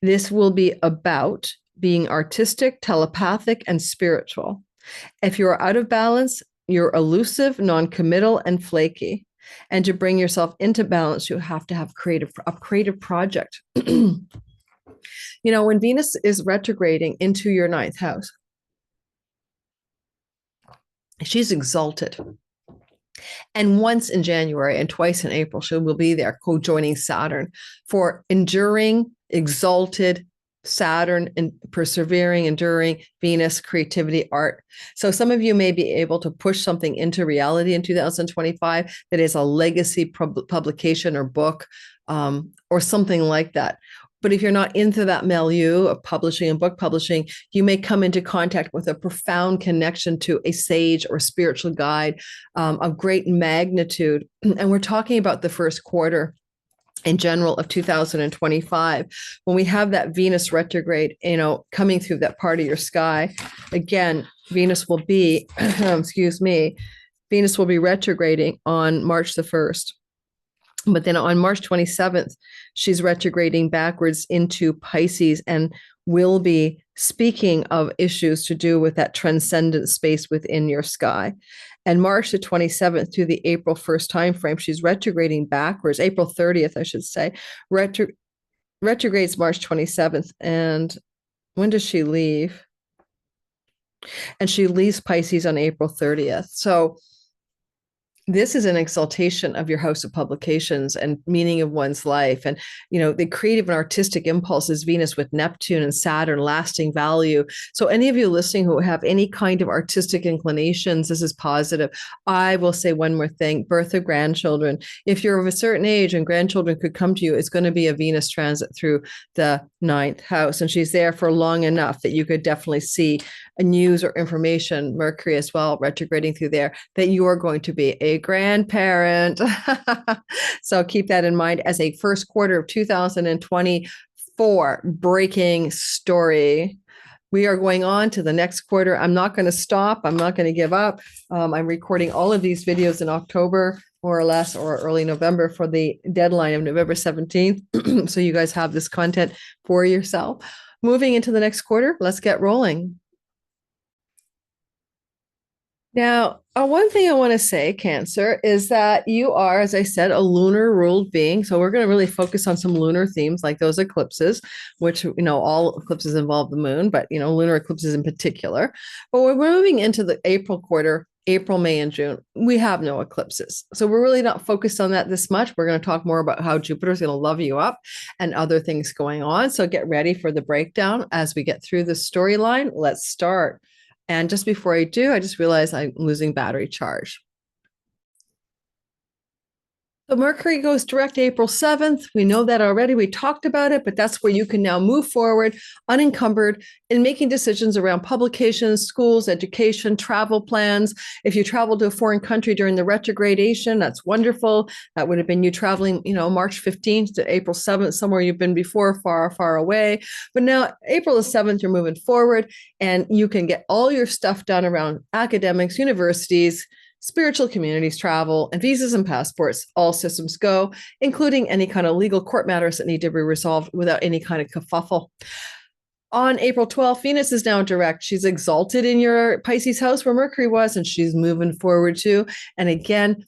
This will be about being artistic, telepathic, and spiritual. If you're out of balance, you're elusive, non-committal, and flaky. And to bring yourself into balance, you have to have a creative project. When Venus is retrograding into your ninth house, she's exalted. And once in January and twice in April, she will be there co-joining Saturn for enduring, exalted Saturn and persevering, enduring Venus, creativity, art. So some of you may be able to push something into reality in 2025 that is a legacy publication or book or something like that. But if you're not into that milieu of publishing and book publishing, you may come into contact with a profound connection to a sage or spiritual guide of great magnitude. And we're talking about the first quarter in general of 2025, when we have that Venus retrograde, coming through that part of your sky. Again, Venus will be, Venus will be retrograding on March the 1st. But then on March 27th, she's retrograding backwards into Pisces and will be speaking of issues to do with that transcendent space within your sky. And March the 27th to the April 1st timeframe, she's retrograding backwards, April 30th, I should say, retrogrades March 27th. And when does she leave? And she leaves Pisces on April 30th. So this is an exaltation of your house of publications and meaning of one's life. And, the creative and artistic impulses, Venus with Neptune and Saturn, lasting value. So any of you listening who have any kind of artistic inclinations, this is positive. I will say one more thing, birth of grandchildren. If you're of a certain age and grandchildren could come to you, it's going to be a Venus transit through the ninth house. And she's there for long enough that you could definitely see a news or information, Mercury as well, retrograding through there, that you are going to be a grandparent. So keep that in mind as a first quarter of 2024 breaking story. We are going on to the next quarter. I'm not going to stop. I'm not going to give up. I'm recording all of these videos in October, more or less, or early November for the deadline of November 17th. So you guys have this content for yourself. Moving into the next quarter, let's get rolling. Now, one thing I want to say, Cancer, is that you are, as I said, a lunar ruled being. So we're going to really focus on some lunar themes like those eclipses, which, all eclipses involve the moon, but, lunar eclipses in particular. But we're moving into the April quarter, April, May, and June. We have no eclipses. So we're really not focused on that this much. We're going to talk more about how Jupiter's going to love you up and other things going on. So get ready for the breakdown as we get through the storyline. Let's start. And just before I do, I just realized I'm losing battery charge. So Mercury goes direct April 7th. We know that already. We talked about it, but that's where you can now move forward unencumbered in making decisions around publications, schools, education, travel plans. If you travel to a foreign country during the retrogradation, that's wonderful. That would have been you traveling, March 15th to April 7th, somewhere you've been before, far, far away. But now April the 7th, you're moving forward and you can get all your stuff done around academics, universities, spiritual communities, travel, and visas and passports. All systems go, including any kind of legal court matters that need to be resolved without any kind of kerfuffle. On April 12th, Venus is now direct. She's exalted in your Pisces house where Mercury was, and she's moving forward too. And again,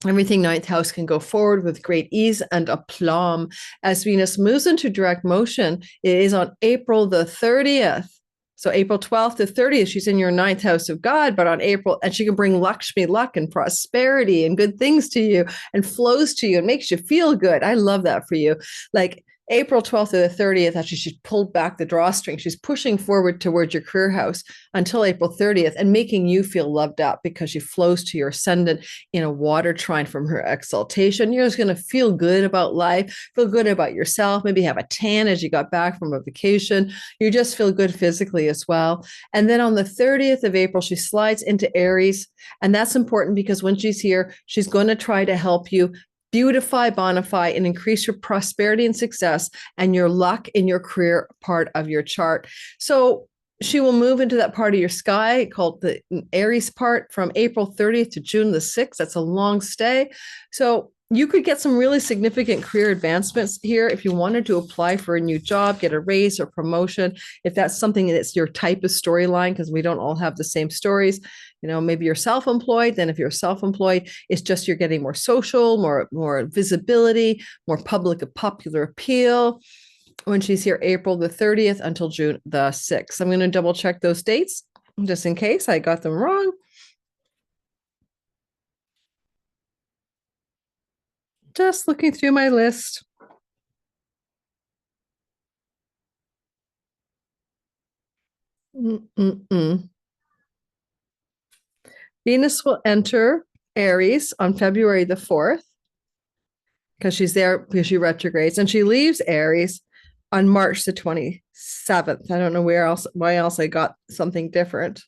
everything ninth house can go forward with great ease and aplomb. As Venus moves into direct motion, it is on April the 30th. So April 12th to 30th, she's in your ninth house of God, but on April, and she can bring Lakshmi, luck and prosperity and good things to you and flows to you and makes you feel good. I love that for you. Like April 12th to the 30th, actually, she's pulled back the drawstring. She's pushing forward towards your career house until April 30th and making you feel loved up because she flows to your ascendant in a water trine from her exaltation. You're just going to feel good about life, feel good about yourself, maybe have a tan as you got back from a vacation. You just feel good physically as well. And then on the 30th of April, she slides into Aries. And that's important because when she's here, she's going to try to help you beautify, bonify, and increase your prosperity and success and your luck in your career part of your chart. So she will move into that part of your sky called the Aries part from April 30th to June the 6th. That's a long stay. So you could get some really significant career advancements here if you wanted to apply for a new job, get a raise or promotion. If that's something that's your type of storyline, because we don't all have the same stories. Maybe you're self-employed. Then if you're self-employed, it's just you're getting more social, more visibility, more popular appeal. When she's here, April the 30th until June the 6th. I'm going to double check those dates just in case I got them wrong. Just looking through my list. Venus will enter Aries on February the 4th because she's there because she retrogrades, and she leaves Aries on March the 27th. I don't know why else I got something different.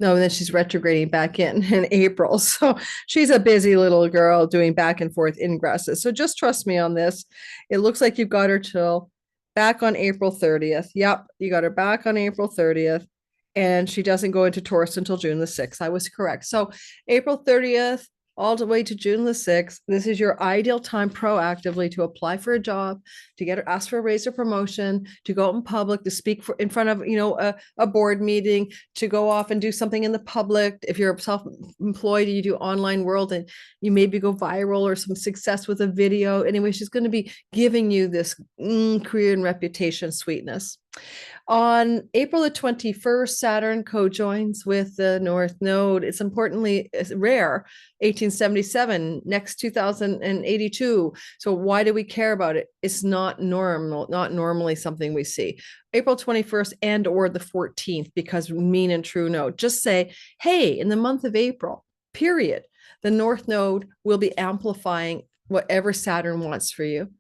No, and then she's retrograding back in April. So she's a busy little girl doing back and forth ingresses. So just trust me on this. It looks like you've got her till back on April 30th. Yep, you got her back on April 30th. And she doesn't go into Taurus until June the 6th. I was correct. So April 30th, all the way to June the 6th. This is your ideal time proactively to apply for a job, to ask for a raise or promotion, to go out in public, to speak in front of, a board meeting, to go off and do something in the public. If you're self-employed, you do online world and you maybe go viral or some success with a video. Anyway, she's going to be giving you this career and reputation sweetness. On April the 21st, Saturn co-joins with the North Node. It's rare, 1877, next 2082. So why do we care about it? It's not normally something we see. April 21st and or the 14th, because mean and true node. Just say, hey, in the month of April, period, the North Node will be amplifying whatever Saturn wants for you.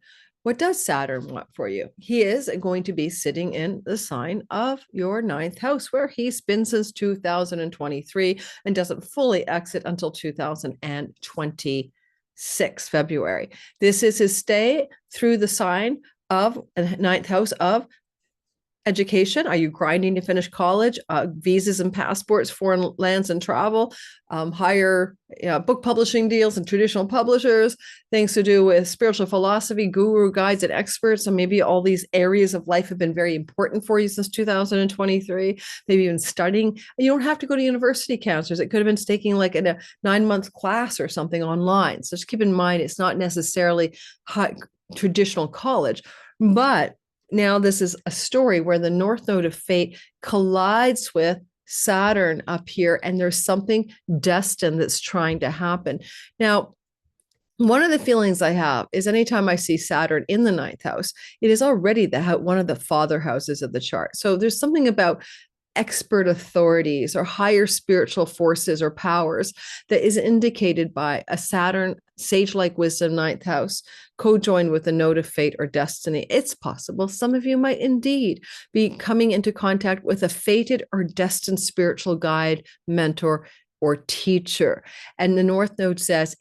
What does Saturn want for you? He is going to be sitting in the sign of your 9th house, where he's been since 2023 and doesn't fully exit until 2026 February. This is his stay through the sign of 9th house of education. Are you grinding to finish college? Visas and passports, foreign lands and travel, higher book publishing deals and traditional publishers, things to do with spiritual philosophy, guru guides and experts. And maybe all these areas of life have been very important for you since 2023. Maybe even studying. You don't have to go to university counselors. It could have been taking like a 9-month class or something online. So just keep in mind, it's not necessarily traditional college, but now this is a story where the North Node of fate collides with Saturn up here, and there's something destined that's trying to happen. Now, one of the feelings I have is anytime I see Saturn in the 9th house, it is already one of the father houses of the chart. So there's something about expert authorities or higher spiritual forces or powers that is indicated by a Saturn sage-like wisdom 9th house co-joined with a node of fate or destiny. It's possible some of you might indeed be coming into contact with a fated or destined spiritual guide, mentor, or teacher. And the North Node says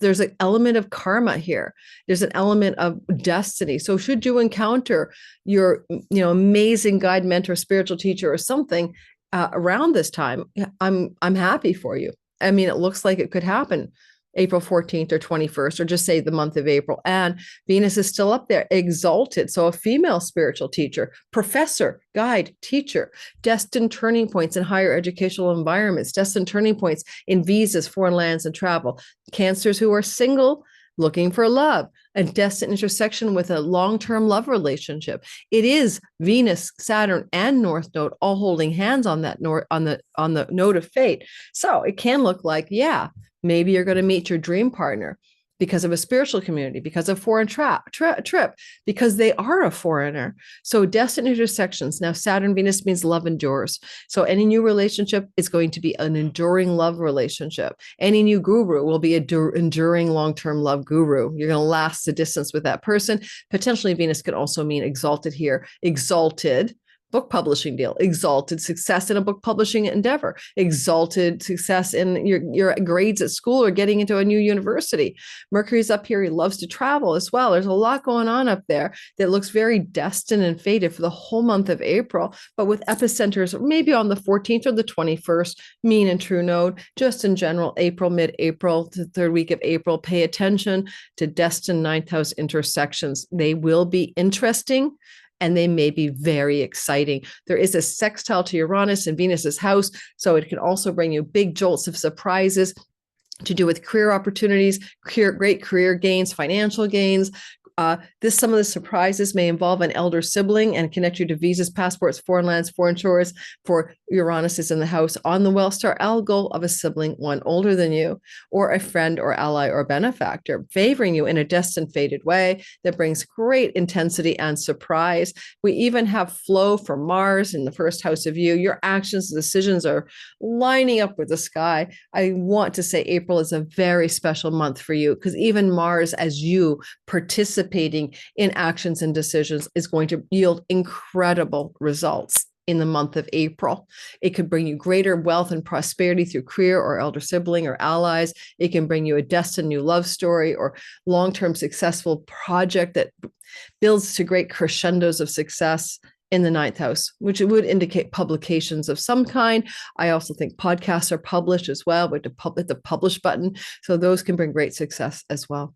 there's an element of karma here. There's an element of destiny. So should you encounter your, amazing guide, mentor, spiritual teacher, or something around this time, I'm happy for you. I mean, it looks like it could happen April 14th or 21st, or just say the month of April. And Venus is still up there, exalted. So a female spiritual teacher, professor, guide, teacher, destined turning points in higher educational environments, destined turning points in visas, foreign lands, and travel. Cancers who are single, looking for love, a destined intersection with a long-term love relationship. It is Venus, Saturn, and North Node all holding hands on that on the node of fate. So it can look like, maybe you're going to meet your dream partner because of a spiritual community, because of foreign trip, because they are a foreigner. So destined intersections. Now, Saturn, Venus means love endures. So any new relationship is going to be an enduring love relationship. Any new guru will be an enduring long-term love guru. You're going to last the distance with that person. Potentially, Venus could also mean exalted here, exalted, book publishing deal, exalted success in a book publishing endeavor, exalted success in your grades at school or getting into a new university. Mercury's up here. He loves to travel as well. There's a lot going on up there that looks very destined and fated for the whole month of April, but with epicenters maybe on the 14th or the 21st, mean and true node, just in general, April, mid-April to the third week of April. Pay attention to destined ninth house intersections. They will be interesting, and they may be very exciting. There is a sextile to Uranus and Venus's house, so it can also bring you big jolts of surprises to do with career opportunities, great career gains, financial gains. Some of the surprises may involve an elder sibling and connect you to visas, passports, foreign lands, foreign shores. For Uranus is in the house on the well star algol of a sibling, one older than you, or a friend or ally or benefactor, favoring you in a destined fated way that brings great intensity and surprise. We even have flow from Mars in the first house of you. Your actions and decisions are lining up with the sky. I want to say April is a very special month for you, because even Mars, as you participating in actions and decisions, is going to yield incredible results in the month of April. It could bring you greater wealth and prosperity through career or elder sibling or allies. It can bring you a destined new love story or long-term successful project that builds to great crescendos of success in the ninth house, which would indicate publications of some kind. I also think podcasts are published as well with the publish button. So those can bring great success as well.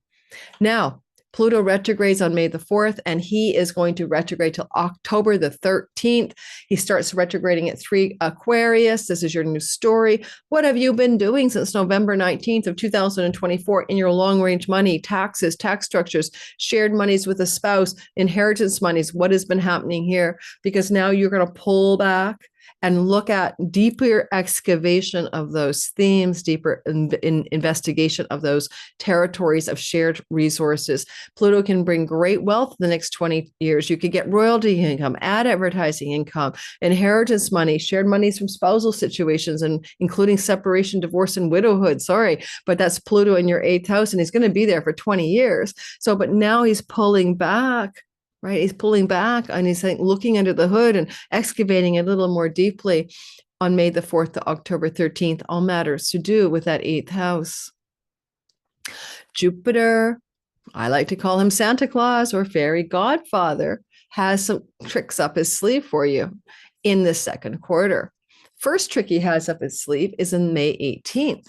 Now, Pluto retrogrades on May the 4th, and he is going to retrograde till October the 13th. He starts retrograding at 3 Aquarius. This is your new story. What have you been doing since November 19th of 2024 in your long-range money, taxes, tax structures, shared monies with a spouse, inheritance monies? What has been happening here? Because now you're going to pull back and look at deeper excavation of those themes, deeper investigation of those territories of shared resources. Pluto can bring great wealth in the next 20 years. You could get royalty income, ad advertising income, inheritance money, shared monies from spousal situations, and including separation, divorce, and widowhood. Sorry, but that's Pluto in your 8th house, and he's going to be there for 20 years. So, but now he's pulling back. Right, he's pulling back and he's looking under the hood and excavating a little more deeply on May the 4th to October 13th, all matters to do with that 8th house. Jupiter, I like to call him Santa Claus or fairy godfather, has some tricks up his sleeve for you in the second quarter. First trick he has up his sleeve is in May 18th.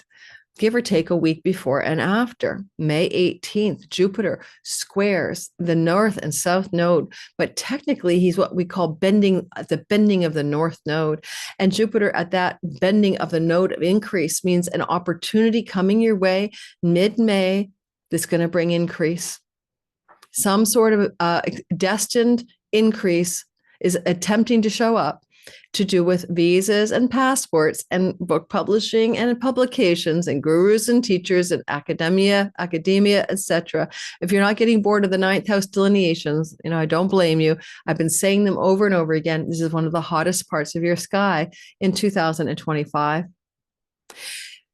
Give or take a week before and after. May 18th, Jupiter squares the north and south node, but technically he's what we call the bending of the north node. And Jupiter at that bending of the node of increase means an opportunity coming your way mid-May that's going to bring increase. Some sort of destined increase is attempting to show up, to do with visas and passports and book publishing and publications and gurus and teachers and academia, etc. If you're not getting bored of the ninth house delineations, I don't blame you. I've been saying them over and over again. This is one of the hottest parts of your sky in 2025.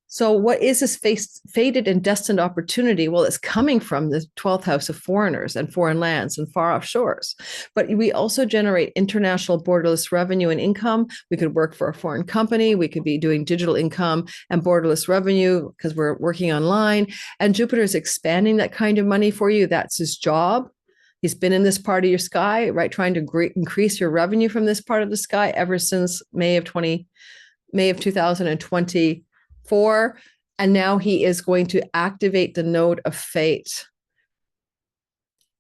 So what is this fated and destined opportunity? Well, it's coming from the 12th house of foreigners and foreign lands and far off shores. But we also generate international borderless revenue and income. We could work for a foreign company. We could be doing digital income and borderless revenue because we're working online. And Jupiter is expanding that kind of money for you. That's his job. He's been in this part of your sky, right? Trying to increase your revenue from this part of the sky ever since May of 2020. And now he is going to activate the node of fate.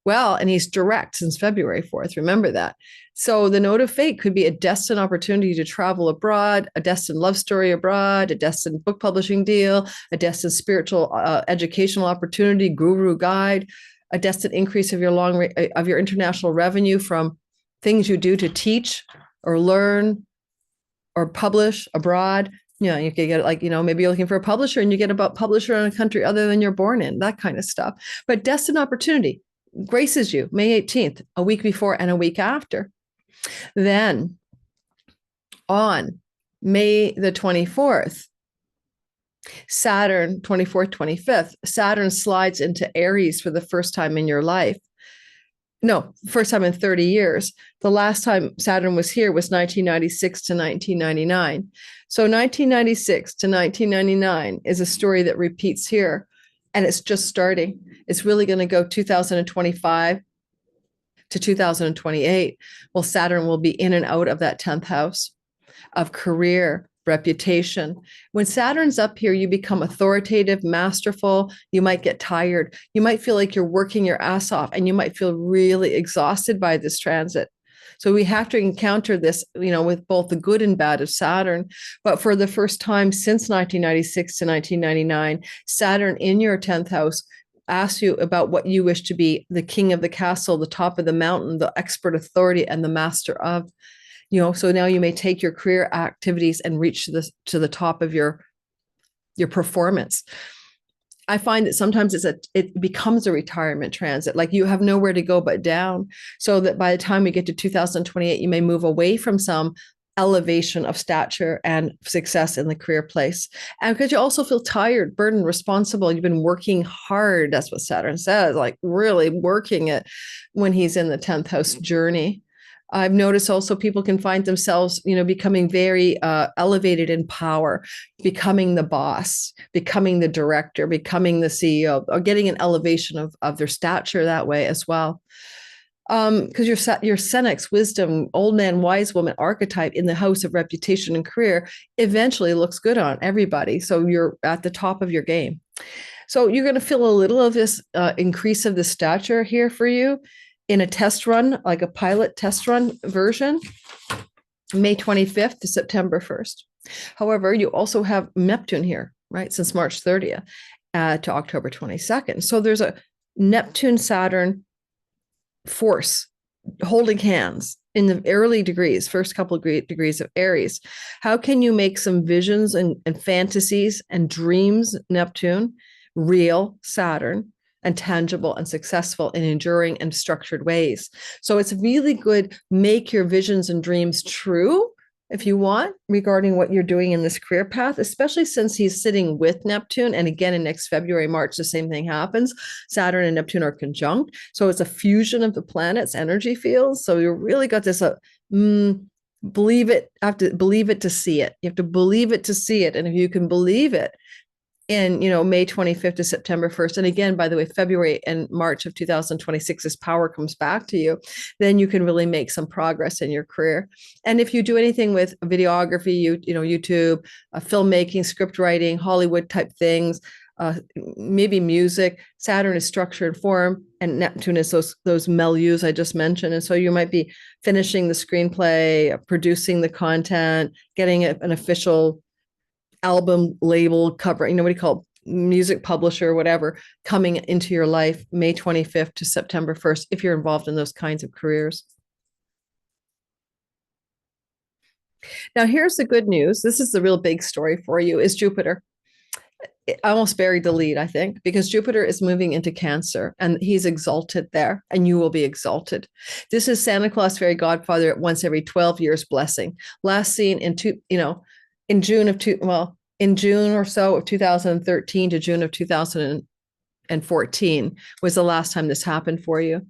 Well, and he's direct since February 4th. Remember that. So the node of fate could be a destined opportunity to travel abroad, a destined love story abroad, a destined book publishing deal, a destined spiritual educational opportunity, guru guide, a destined increase of your international revenue from things you do to teach or learn or publish abroad. You could get maybe you're looking for a publisher and you get a publisher in a country other than you're born in, that kind of stuff. But destined opportunity graces you May 18th, a week before and a week after. Then on May the 24th, Saturn, 24th, 25th, Saturn slides into Aries for the first time in your life. No, first time in 30 years. The last time Saturn was here was 1996 to 1999. So 1996 to 1999 is a story that repeats here, and it's just starting. It's really going to go 2025 to 2028. Well, Saturn will be in and out of that 10th house of career, reputation. When Saturn's up here, you become authoritative, masterful. You might get tired. You might feel like you're working your ass off, and you might feel really exhausted by this transit. So we have to encounter this, with both the good and bad of Saturn. But for the first time since 1996 to 1999, Saturn in your 10th house asks you about what you wish to be: the king of the castle, the top of the mountain, the expert authority, and the master of. So now you may take your career activities and reach to the top of your performance. I find that sometimes it becomes a retirement transit, like you have nowhere to go but down. So that by the time we get to 2028, you may move away from some elevation of stature and success in the career place. And because you also feel tired, burdened, responsible, you've been working hard. That's what Saturn says, like really working it when he's in the 10th house journey. I've noticed also people can find themselves, becoming very elevated in power, becoming the boss, becoming the director, becoming the CEO, or getting an elevation of their stature that way as well. Because your Senex, wisdom, old man, wise woman archetype in the house of reputation and career eventually looks good on everybody. So you're at the top of your game. So you're going to feel a little of this increase of the stature here for you in a test run, like a pilot test run version, May 25th to September 1st. However, you also have Neptune here, right, since March 30th to October 22nd. So there's a Neptune-Saturn force holding hands in the early degrees, first couple of degrees of Aries. How can you make some visions and fantasies and dreams, Neptune, real, Saturn, and tangible and successful in enduring and structured ways? So it's really good. Make your visions and dreams true if you want regarding what you're doing in this career path, especially since he's sitting with Neptune. And again, in next February, March, the same thing happens. Saturn and Neptune are conjunct. So it's a fusion of the planets' energy fields. So you really got this, believe it, have to believe it to see it. You have to believe it to see it. And if you can believe it, in May 25th to September 1st, and again, by the way, February and March of 2026, as power comes back to you, then you can really make some progress in your career. And if you do anything with videography, YouTube, filmmaking, script writing, Hollywood type things, maybe music, Saturn is structured form, and Neptune is those milieus I just mentioned. And so you might be finishing the screenplay, producing the content, getting an official album label cover, what do you call it? Music publisher, whatever, coming into your life May 25th to September 1st, if you're involved in those kinds of careers. Now, here's the good news. This is the real big story for you, is Jupiter. I almost buried the lead, I think, because Jupiter is moving into Cancer and he's exalted there, and you will be exalted. This is Santa Claus, fairy godfather, at once every 12 years blessing. Last seen in June or so of 2013 to June of 2014 was the last time this happened for you.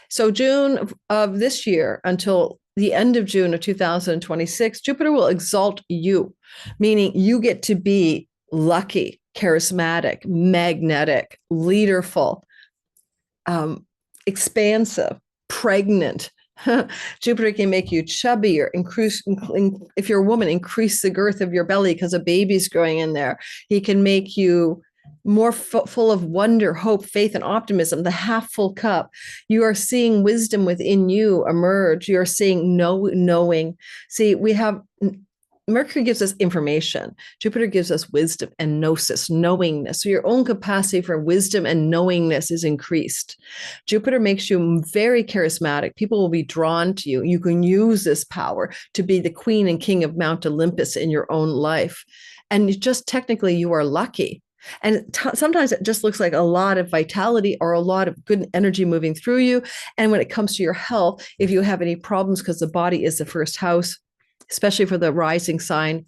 So June of this year until the end of June of 2026, Jupiter will exalt you, meaning you get to be lucky, charismatic, magnetic, leaderful, expansive, pregnant. Jupiter can make you chubbier, if you're a woman, increase the girth of your belly because a baby's growing in there. He can make you more full of wonder, hope, faith, and optimism, the half full cup. You are seeing wisdom within you emerge. You're seeing knowing. See, we have Mercury gives us information. Jupiter gives us wisdom and gnosis, knowingness. So your own capacity for wisdom and knowingness is increased. Jupiter makes you very charismatic. People will be drawn to you. You can use this power to be the queen and king of Mount Olympus in your own life. And just technically, you are lucky. And sometimes it just looks like a lot of vitality or a lot of good energy moving through you. And when it comes to your health, if you have any problems, because the body is the first house, especially for the rising sign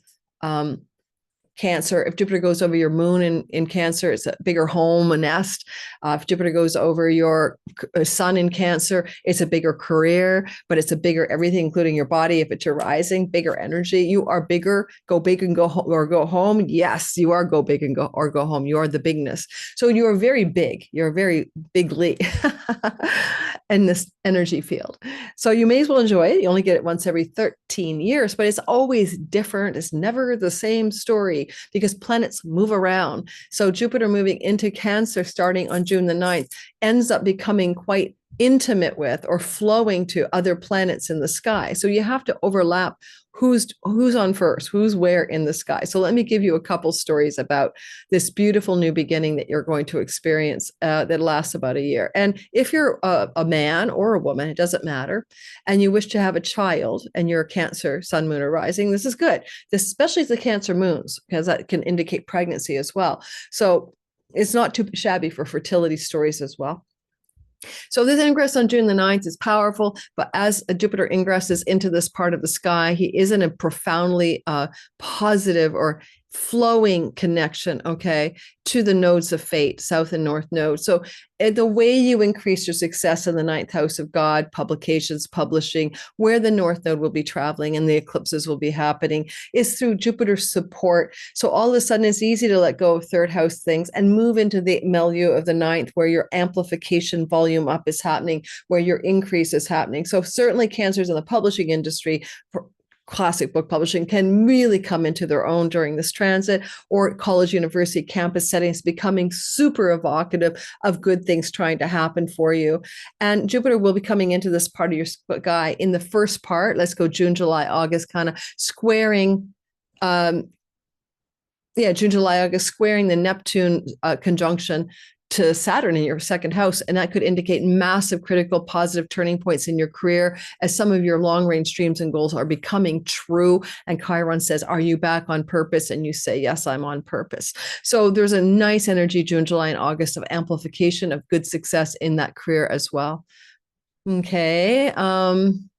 Cancer. If Jupiter goes over your moon in Cancer, it's a bigger home, a nest. If Jupiter goes over your sun in Cancer, it's a bigger career, but it's a bigger everything, including your body. If it's your rising, bigger energy. You are bigger, go big and go home, or go home. Yes, you are go big and go home. You are the bigness. So you are very big. You're very bigly in this energy field. So you may as well enjoy it. You only get it once every 13 years, but it's always different. It's never the same story because planets move around. So Jupiter moving into Cancer starting on June the 9th ends up becoming quite intimate with or flowing to other planets in the sky. So you have to overlap who's on first, who's where in the sky. So let me give you a couple stories about this beautiful new beginning that you're going to experience that lasts about a year. And if you're a man or a woman, it doesn't matter, and you wish to have a child and you're a Cancer, sun, moon, or rising, this is good, especially the Cancer moons, because that can indicate pregnancy as well. So it's not too shabby for fertility stories as well. So this ingress on June the 9th is powerful, but as Jupiter ingresses into this part of the sky, he is in a profoundly positive or flowing connection, okay, to the nodes of fate, south and north nodes. So the way you increase your success in the 9th house of God, publications, publishing, where the north node will be traveling and the eclipses will be happening, is through Jupiter's support. So all of a sudden it's easy to let go of third house things and move into the milieu of the 9th, where your amplification volume up is happening, where your increase is happening. So certainly Cancers in the publishing industry, classic book publishing, can really come into their own during this transit, or college, university, campus settings becoming super evocative of good things trying to happen for you. And Jupiter will be coming into this part of your sky in the first part. Let's go June, July, August, kind of squaring June, July, August, squaring the Neptune conjunction to Saturn in your second house. And that could indicate massive, critical, positive turning points in your career as some of your long-range dreams and goals are becoming true. And Chiron says, are you back on purpose? And you say, yes, I'm on purpose. So there's a nice energy, June, July, and August, of amplification of good success in that career as well. Okay. And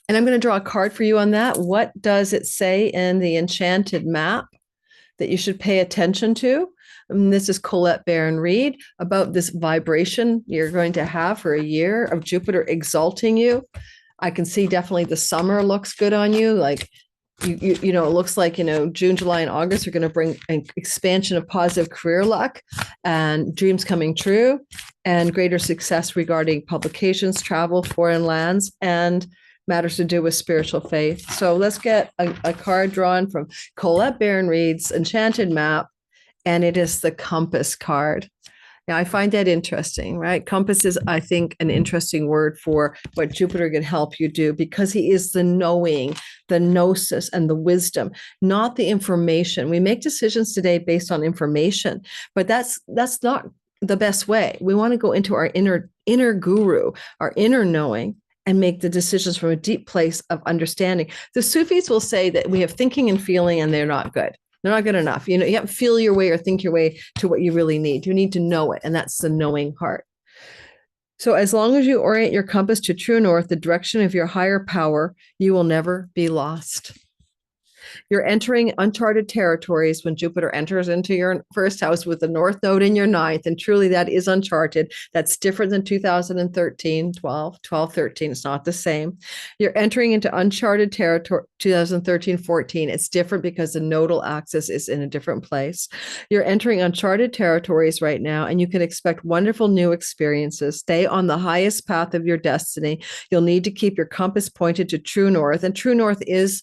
I'm going to draw a card for you on that. What does it say in the enchanted map that you should pay attention to? And this is Colette Barron-Reed, about this vibration you're going to have for a year of Jupiter exalting you. I can see definitely the summer looks good on you. Like, you know, it looks like, June, July, and August are going to bring an expansion of positive career luck and dreams coming true and greater success regarding publications, travel, foreign lands, and matters to do with spiritual faith. So let's get a card drawn from Colette Barron-Reed's enchanted map. And it is the compass card. Now, I find that interesting, right? Compass is, I think, an interesting word for what Jupiter can help you do, because he is the knowing, the gnosis, and the wisdom, not the information. We make decisions today based on information, but that's not the best way. We want to go into our inner guru, our inner knowing, and make the decisions from a deep place of understanding. The Sufis will say that we have thinking and feeling, and they're not good. They're not good enough. You have to feel your way or think your way to what you really need. You need to know it. And that's the knowing part. So as long as you orient your compass to true north, the direction of your higher power, you will never be lost. You're entering uncharted territories when Jupiter enters into your first house with the north node in your ninth. And truly that is uncharted. That's different than 2013, 12, 13. It's not the same. You're entering into uncharted territory, 2013, 14. It's different because the nodal axis is in a different place. You're entering uncharted territories right now, and you can expect wonderful new experiences. Stay on the highest path of your destiny. You'll need to keep your compass pointed to true north. And true north is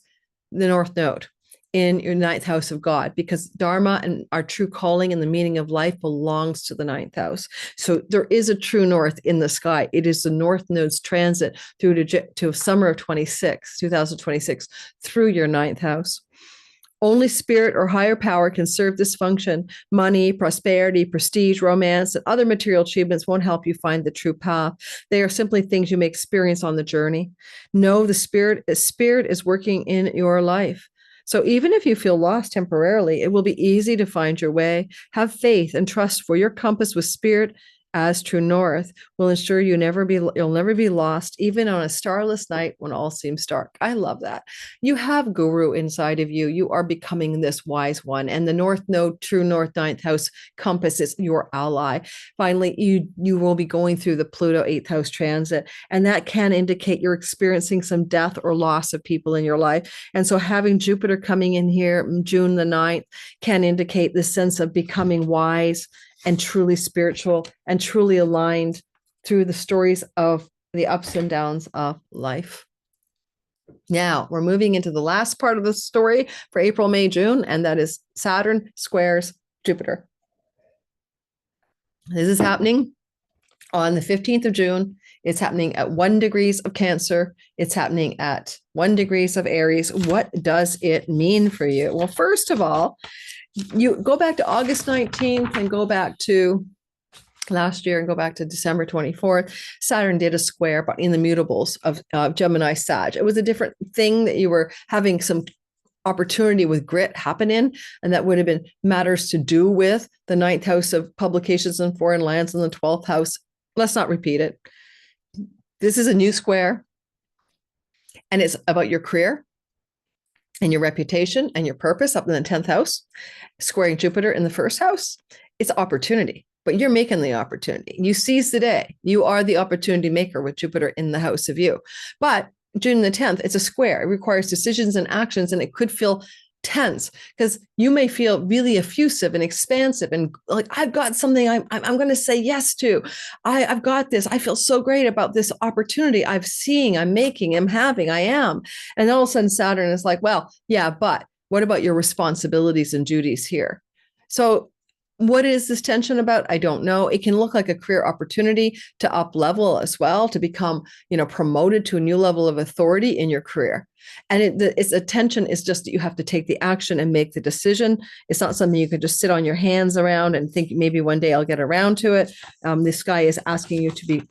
the north node in your ninth house of God, because Dharma and our true calling and the meaning of life belongs to the ninth house. So there is a true north in the sky. It is the north node's transit through to summer of 2026 through your ninth house. Only spirit or higher power can serve this function. Money, prosperity, prestige, romance, and other material achievements won't help you find the true path. They are simply things you may experience on the journey. No, the spirit is working in your life. So even if you feel lost temporarily, it will be easy to find your way. Have faith and trust, for your compass with spirit as true north will ensure you'll never be lost, even on a starless night when all seems dark. I love that. You have guru inside of you. You are becoming this wise one. And the North Node, true North ninth house compass is your ally. Finally, you will be going through the Pluto 8th house transit, and that can indicate you're experiencing some death or loss of people in your life. And so having Jupiter coming in here June the 9th can indicate the sense of becoming wise and truly spiritual and truly aligned through the stories of the ups and downs of life. Now we're moving into the last part of the story for April, May, June, and that is Saturn squares Jupiter. This is happening on the 15th of June. It's happening at 1 degrees of Cancer. It's happening at 1 degrees of Aries. What does it mean for you? Well, first of all, you go back to August 19th and go back to last year and go back to December 24th. Saturn did a square, but in the mutables of Gemini Sag. It was a different thing that you were having some opportunity with grit happen in, and that would have been matters to do with the 9th house of publications and foreign lands and the 12th house. Let's not repeat it. This is a new square, and it's about your career and your reputation and your purpose up in the 10th house, squaring Jupiter in the 1st house. It's opportunity, but you're making the opportunity. You seize the day. You are the opportunity maker with Jupiter in the house of you. But June the 10th, it's a square. It requires decisions and actions, and it could feel tense because you may feel really effusive and expansive and like, I've got something I'm going to say yes to. I've got this. I feel so great about this opportunity I'm seeing, I'm making, I'm having, I am. And then all of a sudden Saturn is like, well, yeah, but what about your responsibilities and duties here? So what is this tension about? I don't know. It can look like a career opportunity to up level as well, to become, promoted to a new level of authority in your career. And it's a tension is just that you have to take the action and make the decision. It's not something you can just sit on your hands around and think maybe one day I'll get around to it. This guy is asking you to be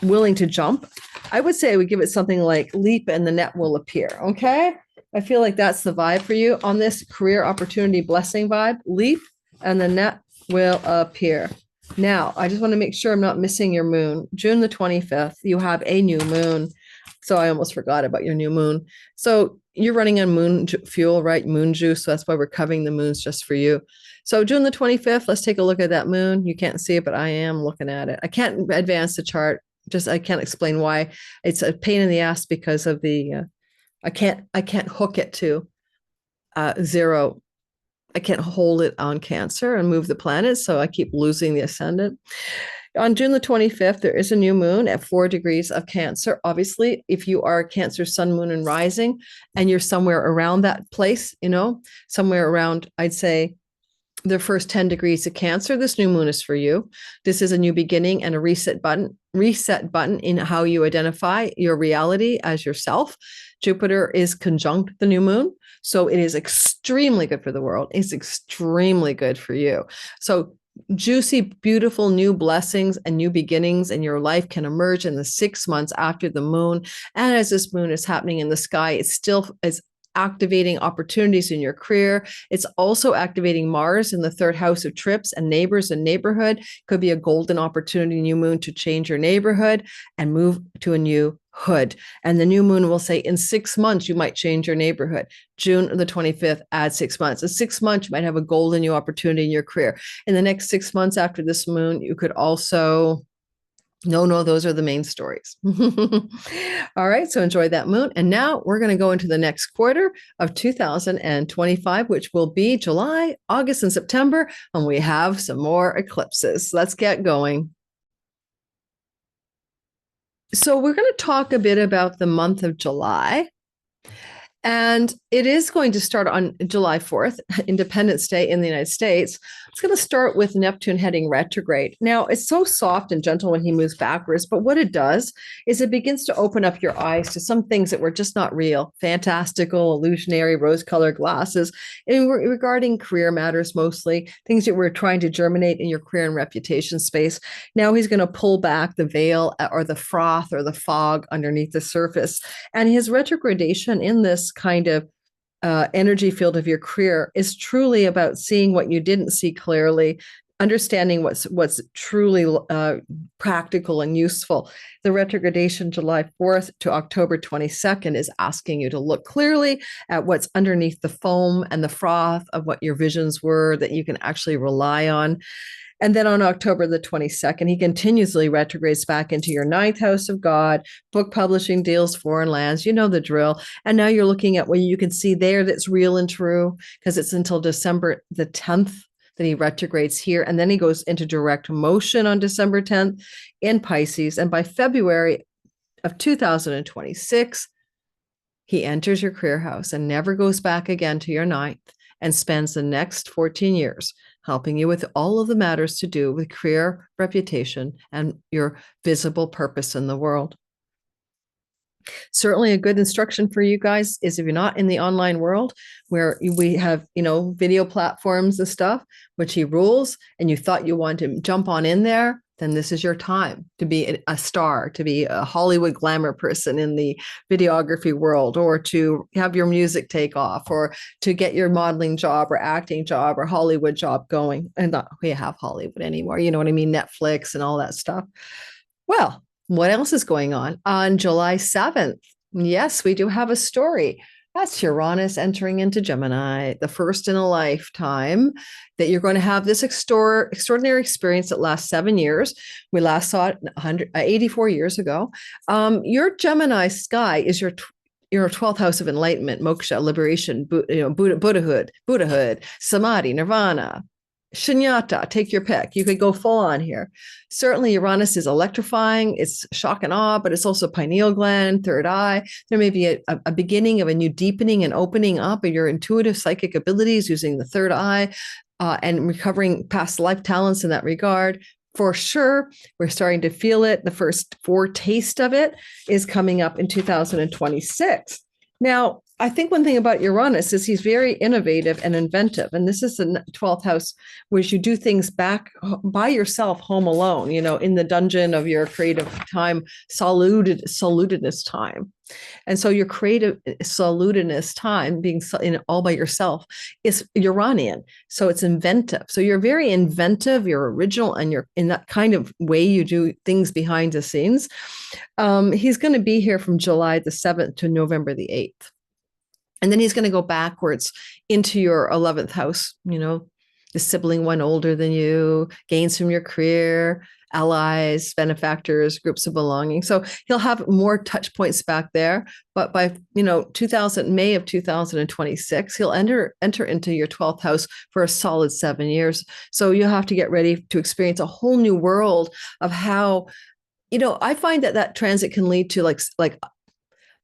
willing to jump. I would say I would give it something like leap and the net will appear. Okay. I feel like that's the vibe for you on this career opportunity blessing vibe. Leap and the net will appear. Now, I just want to make sure I'm not missing your moon. June the 25th, you have a new moon. So I almost forgot about your new moon. So you're running on moon fuel, right? Moon juice. So that's why we're covering the moons just for you. So June the 25th, let's take a look at that moon. You can't see it, but I am looking at it. I can't advance the chart. I can't explain why. It's a pain in the ass because of the, I can't hook it to zero. I can't hold it on Cancer and move the planets, so I keep losing the ascendant. On June the 25th, there is a new moon at 4 degrees of Cancer. Obviously, if you are Cancer, sun, moon, and rising, and you're somewhere around that place, somewhere around, I'd say, the first 10 degrees of Cancer, this new moon is for you. This is a new beginning and a reset button in how you identify your reality as yourself. Jupiter is conjunct the new moon, so it is extremely good for the world. It's extremely good for you. So juicy, beautiful new blessings and new beginnings in your life can emerge in the 6 months after the moon. And as this moon is happening in the sky, it still is activating opportunities in your career. It's also activating Mars in the 3rd house of trips and neighbors and neighborhood. Could be a golden opportunity, new moon, to change your neighborhood and move to a new hood. And the new moon will say in 6 months, you might change your neighborhood. June the 25th, add 6 months. In 6 months, you might have a golden new opportunity in your career. In the next 6 months after this moon, you could also No, those are the main stories. All right, so enjoy that moon. And now we're going to go into the next quarter of 2025, which will be July, August, and September. And we have some more eclipses. Let's get going. So we're going to talk a bit about the month of July. And it is going to start on July 4th, Independence Day in the United States. It's going to start with Neptune heading retrograde. Now, it's so soft and gentle when he moves backwards, but what it does is it begins to open up your eyes to some things that were just not real, fantastical, illusionary, rose-colored glasses, regarding career matters mostly, things that were trying to germinate in your career and reputation space. Now he's going to pull back the veil or the froth or the fog underneath the surface. And his retrogradation in this kind of energy field of your career is truly about seeing what you didn't see clearly, understanding what's truly practical and useful. The retrogradation July 4th to October 22nd is asking you to look clearly at what's underneath the foam and the froth of what your visions were that you can actually rely on. And then on October the 22nd, he continuously retrogrades back into your ninth house of God, book publishing deals, foreign lands, you know the drill. And now you're looking at what you can see there that's real and true, because it's until December the 10th that he retrogrades here. And then he goes into direct motion on December 10th in Pisces. And by February of 2026, he enters your career house and never goes back again to your ninth, and spends the next 14 years helping you with all of the matters to do with career, reputation, and your visible purpose in the world. Certainly a good instruction for you guys is, if you're not in the online world where we have, video platforms and stuff, which he rules, and you thought you want to jump on in there, then this is your time to be a star, to be a Hollywood glamour person in the videography world, or to have your music take off, or to get your modeling job or acting job or Hollywood job going. And not we have Hollywood anymore, you know what I mean? Netflix and all that stuff. Well, what else is going on July 7th? Yes, we do have a story. That's Uranus entering into Gemini, the first in a lifetime that you're going to have this extraordinary experience that lasts 7 years. We last saw it 84 years ago. Your Gemini sky is your 12th house of enlightenment, moksha, liberation, Buddhahood, samadhi, nirvana, shunyata, take your pick. You could go full on here. Certainly Uranus is electrifying. It's shock and awe, but it's also pineal gland, third eye. There may be a beginning of a new deepening and opening up of your intuitive psychic abilities using the third eye, and recovering past life talents in that regard. For sure, we're starting to feel it. The first foretaste of it is coming up in 2026. Now, I think one thing about Uranus is he's very innovative and inventive. And this is the 12th house, where you do things back by yourself, home alone, in the dungeon of your creative time, solutudinous time. And so your creative solutudinous time, being all by yourself, is Uranian. So it's inventive. So you're very inventive, you're original, and you're in that kind of way you do things behind the scenes. He's going to be here from July the 7th to November the 8th. And then he's going to go backwards into your 11th house, the sibling one older than you, gains from your career, allies, benefactors, groups of belonging. So he'll have more touch points back there. But by, May of 2026, he'll enter into your 12th house for a solid 7 years. So you'll have to get ready to experience a whole new world of how, I find that transit can lead to like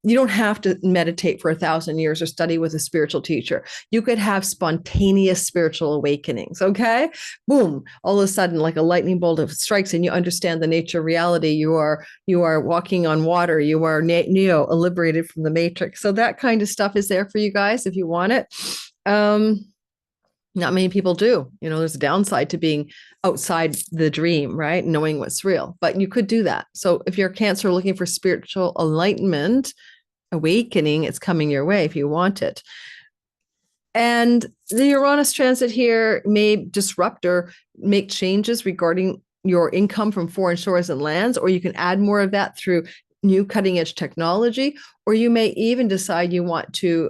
you don't have to meditate for 1,000 years or study with a spiritual teacher. You could have spontaneous spiritual awakenings. Okay. Boom. All of a sudden, like a lightning bolt of strikes, and you understand the nature of reality. You are walking on water. You are Neo, liberated from the matrix. So that kind of stuff is there for you guys if you want it. Not many people do. There's a downside to being outside the dream, right? Knowing what's real, but you could do that. So if you're Cancer looking for spiritual enlightenment, awakening, it's coming your way if you want it. And the Uranus transit here may disrupt or make changes regarding your income from foreign shores and lands, or you can add more of that through new cutting edge technology, or you may even decide you want to,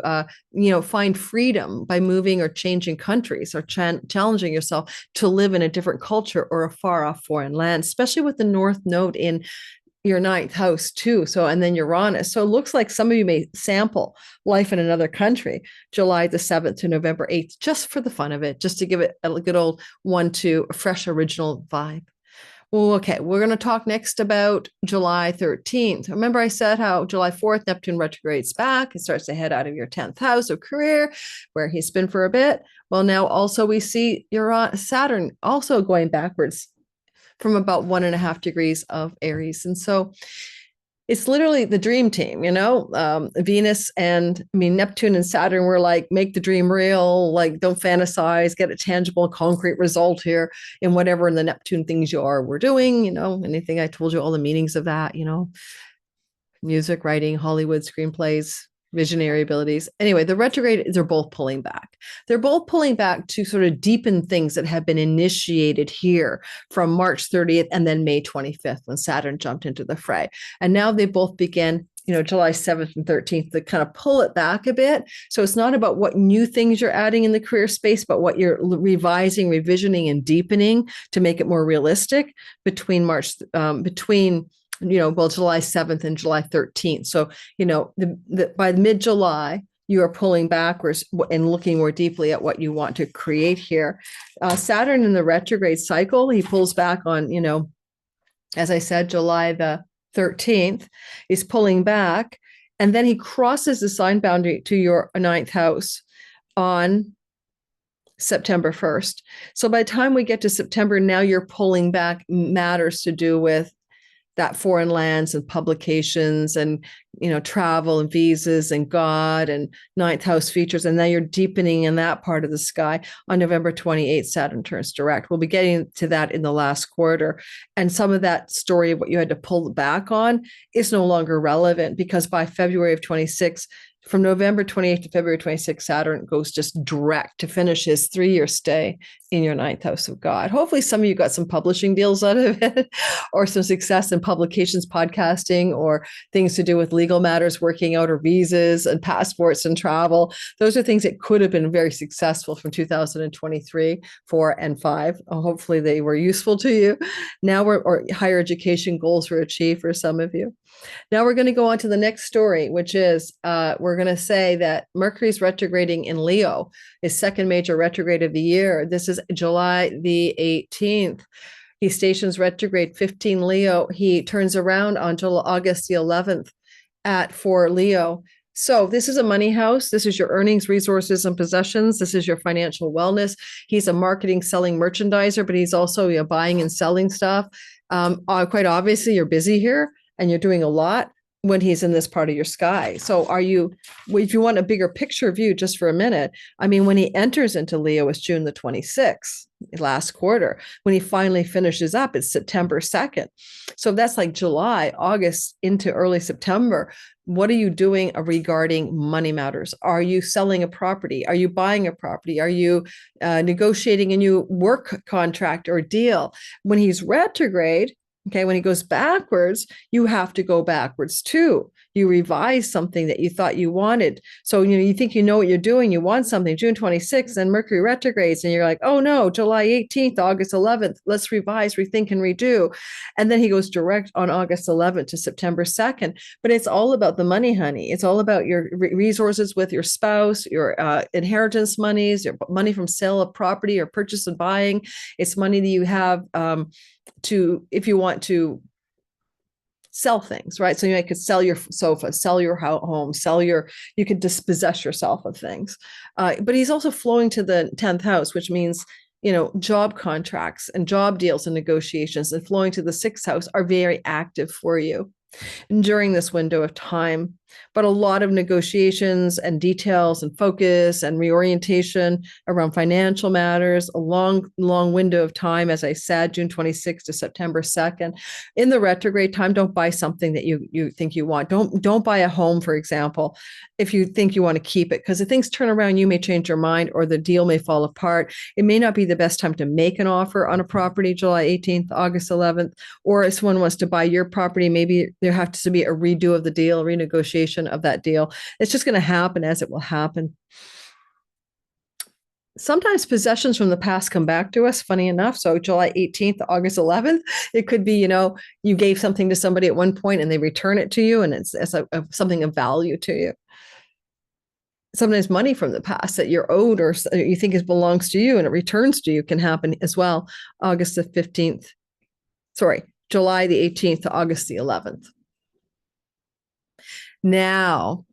find freedom by moving or changing countries, or challenging yourself to live in a different culture or a far off foreign land, especially with the North Node in your ninth house too. So, and then Uranus. So it looks like some of you may sample life in another country, July the 7th to November 8th, just for the fun of it, just to give it a good old 1-2, a fresh original vibe. Well, okay, we're going to talk next about July 13th. Remember I said how July 4th, Neptune retrogrades back. It starts to head out of your 10th house of career, where he's been for a bit. Well, now also we see Saturn also going backwards from about 1.5 degrees of Aries. And so it's literally the dream team, Venus and Neptune and Saturn were like, make the dream real, like don't fantasize, get a tangible, concrete result here in whatever in the Neptune things we're doing, anything I told you, all the meanings of that, music, writing, Hollywood, screenplays, visionary abilities. Anyway, the retrograde, they're both pulling back. They're both pulling back to sort of deepen things that have been initiated here from March 30th and then May 25th when Saturn jumped into the fray. And now they both begin, July 7th and 13th to kind of pull it back a bit. So it's not about what new things you're adding in the career space, but what you're revising, revisioning, and deepening to make it more realistic between July 7th and July 13th. So, by mid-July, you are pulling backwards and looking more deeply at what you want to create here. Saturn in the retrograde cycle, he pulls back on, as I said, July the 13th, is pulling back. And then he crosses the sign boundary to your ninth house on September 1st. So by the time we get to September, now you're pulling back matters to do with that foreign lands and publications and, travel and visas and God and ninth house features. And now you're deepening in that part of the sky. On November 28th, Saturn turns direct. We'll be getting to that in the last quarter. And some of that story of what you had to pull back on is no longer relevant because by February of 26, from November 28th to February 26th, Saturn goes just direct to finish his 3-year stay in your ninth house of God. Hopefully some of you got some publishing deals out of it or some success in publications, podcasting, or things to do with legal matters, working out, or visas and passports and travel. Those are things that could have been very successful from 2023, 4, and 5. Hopefully they were useful to you. Now or higher education goals were achieved for some of you. Now we're going to go on to the next story, which is we're going to say that Mercury's retrograding in Leo, his second major retrograde of the year. This is July the 18th. He stations retrograde 15 Leo. He turns around on August the 11th for Leo. So this is a money house. This is your earnings, resources, and possessions. This is your financial wellness. He's a marketing, selling merchandiser, but he's also buying and selling stuff. Quite obviously, you're busy here. And you're doing a lot when he's in this part of your sky. So if you want a bigger picture view just for a minute, when he enters into Leo, it's June the 26th, last quarter. When he finally finishes up, it's September 2nd. So that's like July, August into early September. What are you doing regarding money matters? Are you selling a property? Are you buying a property? Are you negotiating a new work contract or deal? When he's retrograde, okay, when he goes backwards, you have to go backwards too. You revise something that you thought you wanted. So, you think you know what you're doing. You want something, June 26th, and Mercury retrogrades, and you're like, oh no, July 18th, August 11th, let's revise, rethink, and redo. And then he goes direct on August 11th to September 2nd. But it's all about the money, honey. It's all about your resources with your spouse, your inheritance monies, your money from sale of property or purchase and buying. It's money that you have if you want to sell things, right? So you could sell your sofa, sell your home, you could dispossess yourself of things. But he's also flowing to the 10th house, which means, job contracts and job deals and negotiations, and flowing to the 6th house are very active for you during this window of time. But a lot of negotiations and details and focus and reorientation around financial matters, a long window of time, as I said, June 26th to September 2nd. In the retrograde time, don't buy something that you think you want. Don't buy a home, for example, if you think you want to keep it, because if things turn around, you may change your mind or the deal may fall apart. It may not be the best time to make an offer on a property, July 18th, August 11th, or if someone wants to buy your property, maybe there has to be a redo of the deal, renegotiation of that deal. It's just going to happen as it will happen. Sometimes possessions from the past come back to us, funny enough. So July 18th, August 11th, it could be, you gave something to somebody at one point and they return it to you, and it's something of value to you. Sometimes money from the past that you're owed or you think it belongs to you and it returns to you can happen as well. July the 18th to August the 11th. Now,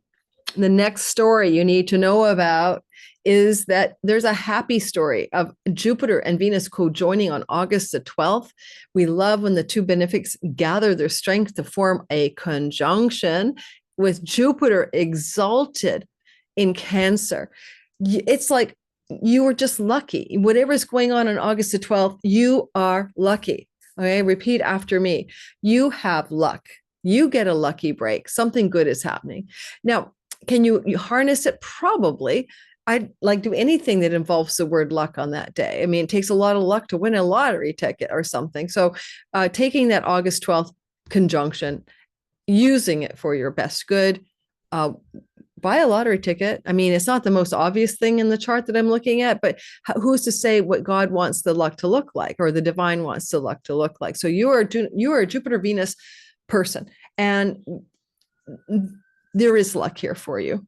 the next story you need to know about is that there's a happy story of Jupiter and Venus co-joining on August the 12th. We love when the two benefics gather their strength to form a conjunction with Jupiter exalted in Cancer. It's like you were just lucky. Whatever's going on August the 12th, you are lucky. Okay, repeat after me. You have luck. You get a lucky break. Something good is happening. Now, Can you harness it? Probably. I'd like do anything that involves the word luck on that day. I mean, it takes a lot of luck to win a lottery ticket or something. So taking that August 12th conjunction, using it for your best good, buy a lottery ticket. I mean, it's not the most obvious thing in the chart that I'm looking at, but who's to say what God wants the luck to look like, or the divine wants the luck to look like? So you are a Jupiter Venus person, and there is luck here for you.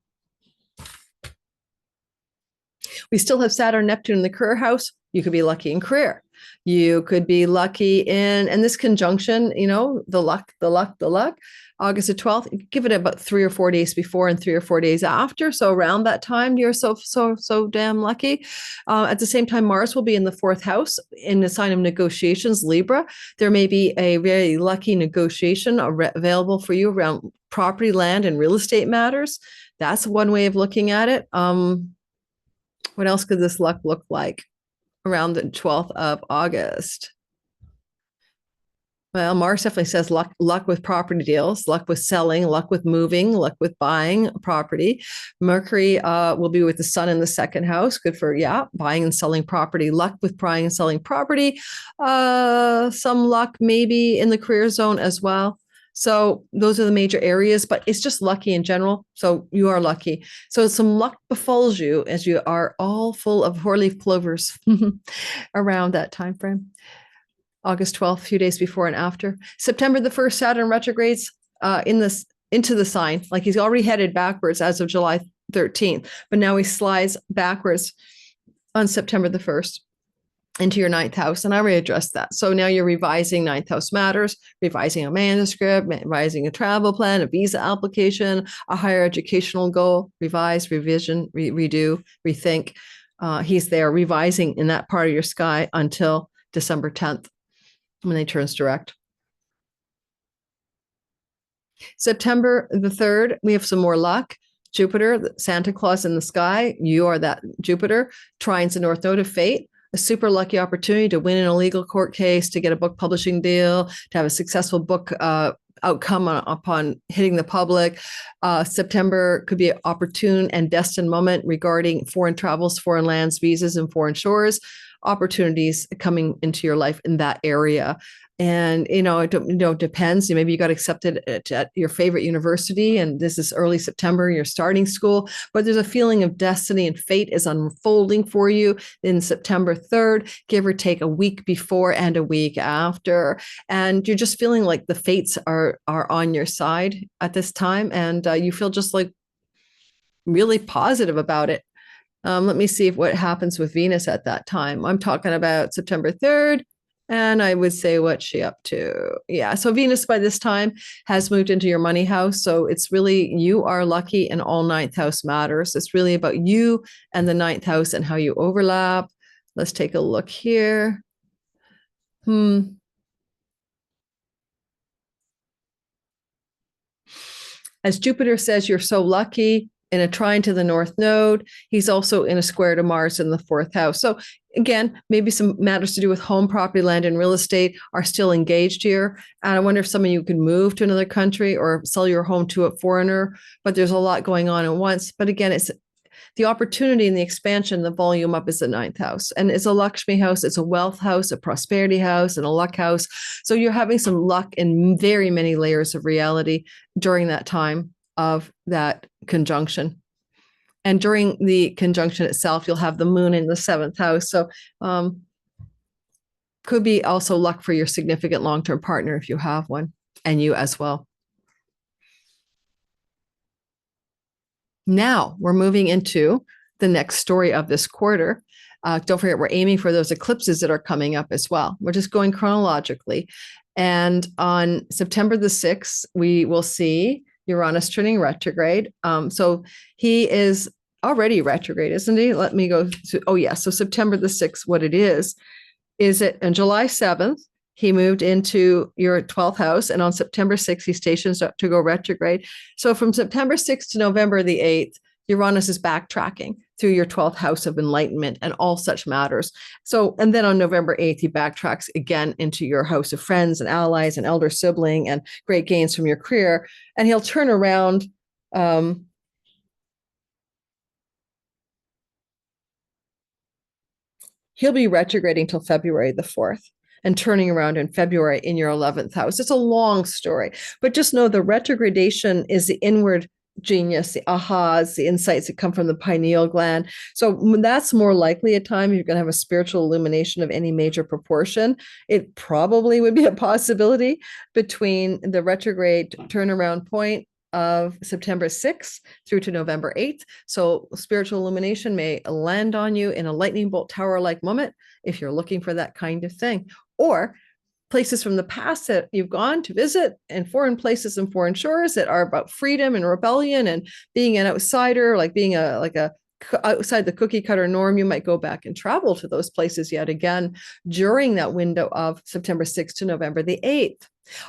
We still have Saturn, Neptune in the career house. You could be lucky in career. You could be lucky in, and this conjunction, the luck. August the 12th, give it about 3 or 4 days before and 3 or 4 days after. So around that time, you're so damn lucky. At the same time, Mars will be in the 4th house in the sign of negotiations, Libra. There may be a very lucky negotiation available for you around property, land, and real estate matters. That's one way of looking at it. What else could this luck look like around the 12th of August? Well, Mars definitely says luck with property deals, luck with selling, luck with moving, luck with buying property. Mercury will be with the sun in the 2nd house. Good for, buying and selling property. Luck with buying and selling property. Some luck maybe in the career zone as well. So those are the major areas, but it's just lucky in general. So you are lucky. So some luck befalls you as you are all full of four-leaf clovers around that time frame. August 12th, a few days before and after. September the 1st, Saturn retrogrades into the sign. Like he's already headed backwards as of July 13th, but now he slides backwards on September the 1st into your 9th house. And I already addressed that. So now you're revising 9th house matters, revising a manuscript, revising a travel plan, a visa application, a higher educational goal, revise, revision, redo, rethink. He's there revising in that part of your sky until December 10th. When they turns direct. September the 3rd, we have some more luck. Jupiter, Santa Claus in the sky. You are that Jupiter. Trines the North Node of fate. A super lucky opportunity to win an illegal court case, to get a book publishing deal, to have a successful book outcome upon hitting the public. September could be an opportune and destined moment regarding foreign travels, foreign lands, visas, and foreign shores. Opportunities coming into your life in that area. And, it depends. Maybe you got accepted at your favorite university, and this is early September, you're starting school, but there's a feeling of destiny and fate is unfolding for you in September 3rd, give or take a week before and a week after. And you're just feeling like the fates are on your side at this time. And you feel just like really positive about it. Let me see what happens with Venus at that time. I'm talking about September 3rd, and I would say, what's she up to? Yeah, so Venus by this time has moved into your money house. So it's really, you are lucky in all 9th house matters. It's really about you and the 9th house and how you overlap. Let's take a look here. As Jupiter says, you're so lucky. In a trine to the North Node. He's also in a square to Mars in the 4th house. So again, maybe some matters to do with home, property, land, and real estate are still engaged here. And I wonder if some of you could move to another country or sell your home to a foreigner, but there's a lot going on at once. But again, it's the opportunity and the expansion, the volume up is the 9th house. And it's a Lakshmi house, it's a wealth house, a prosperity house, and a luck house. So you're having some luck in very many layers of reality during that time of that conjunction. And during the conjunction itself, you'll have the moon in the 7th house. So could be also luck for your significant long-term partner if you have one, and you as well. Now we're moving into the next story of this quarter. Don't forget, we're aiming for those eclipses that are coming up as well. We're just going chronologically. And on September the 6th, we will see Uranus turning retrograde. So he is already retrograde, isn't he? Let me go to, so September the 6th, what it is it on July 7th, he moved into your 12th house, and on September 6th, he stations up to go retrograde. So from September 6th to November the 8th, Uranus is backtracking through your 12th house of enlightenment and all such matters. So, and then on November 8th, he backtracks again into your house of friends and allies and elder sibling and great gains from your career. And he'll turn around He'll be retrograding till February the 4th and turning around in February in your 11th house. It's a long story, but just know the retrogradation is the inward genius, the ahas, the insights that come from the pineal gland. So that's more likely a time you're going to have a spiritual illumination of any major proportion. It probably would be a possibility between the retrograde turnaround point of September 6th through to November 8th. So spiritual illumination may land on you in a lightning bolt tower-like moment if you're looking for that kind of thing. Or places from the past that you've gone to visit, and foreign places and foreign shores that are about freedom and rebellion and being an outsider, like being a outside the cookie cutter norm. You might go back and travel to those places yet again during that window of September 6th to November the 8th.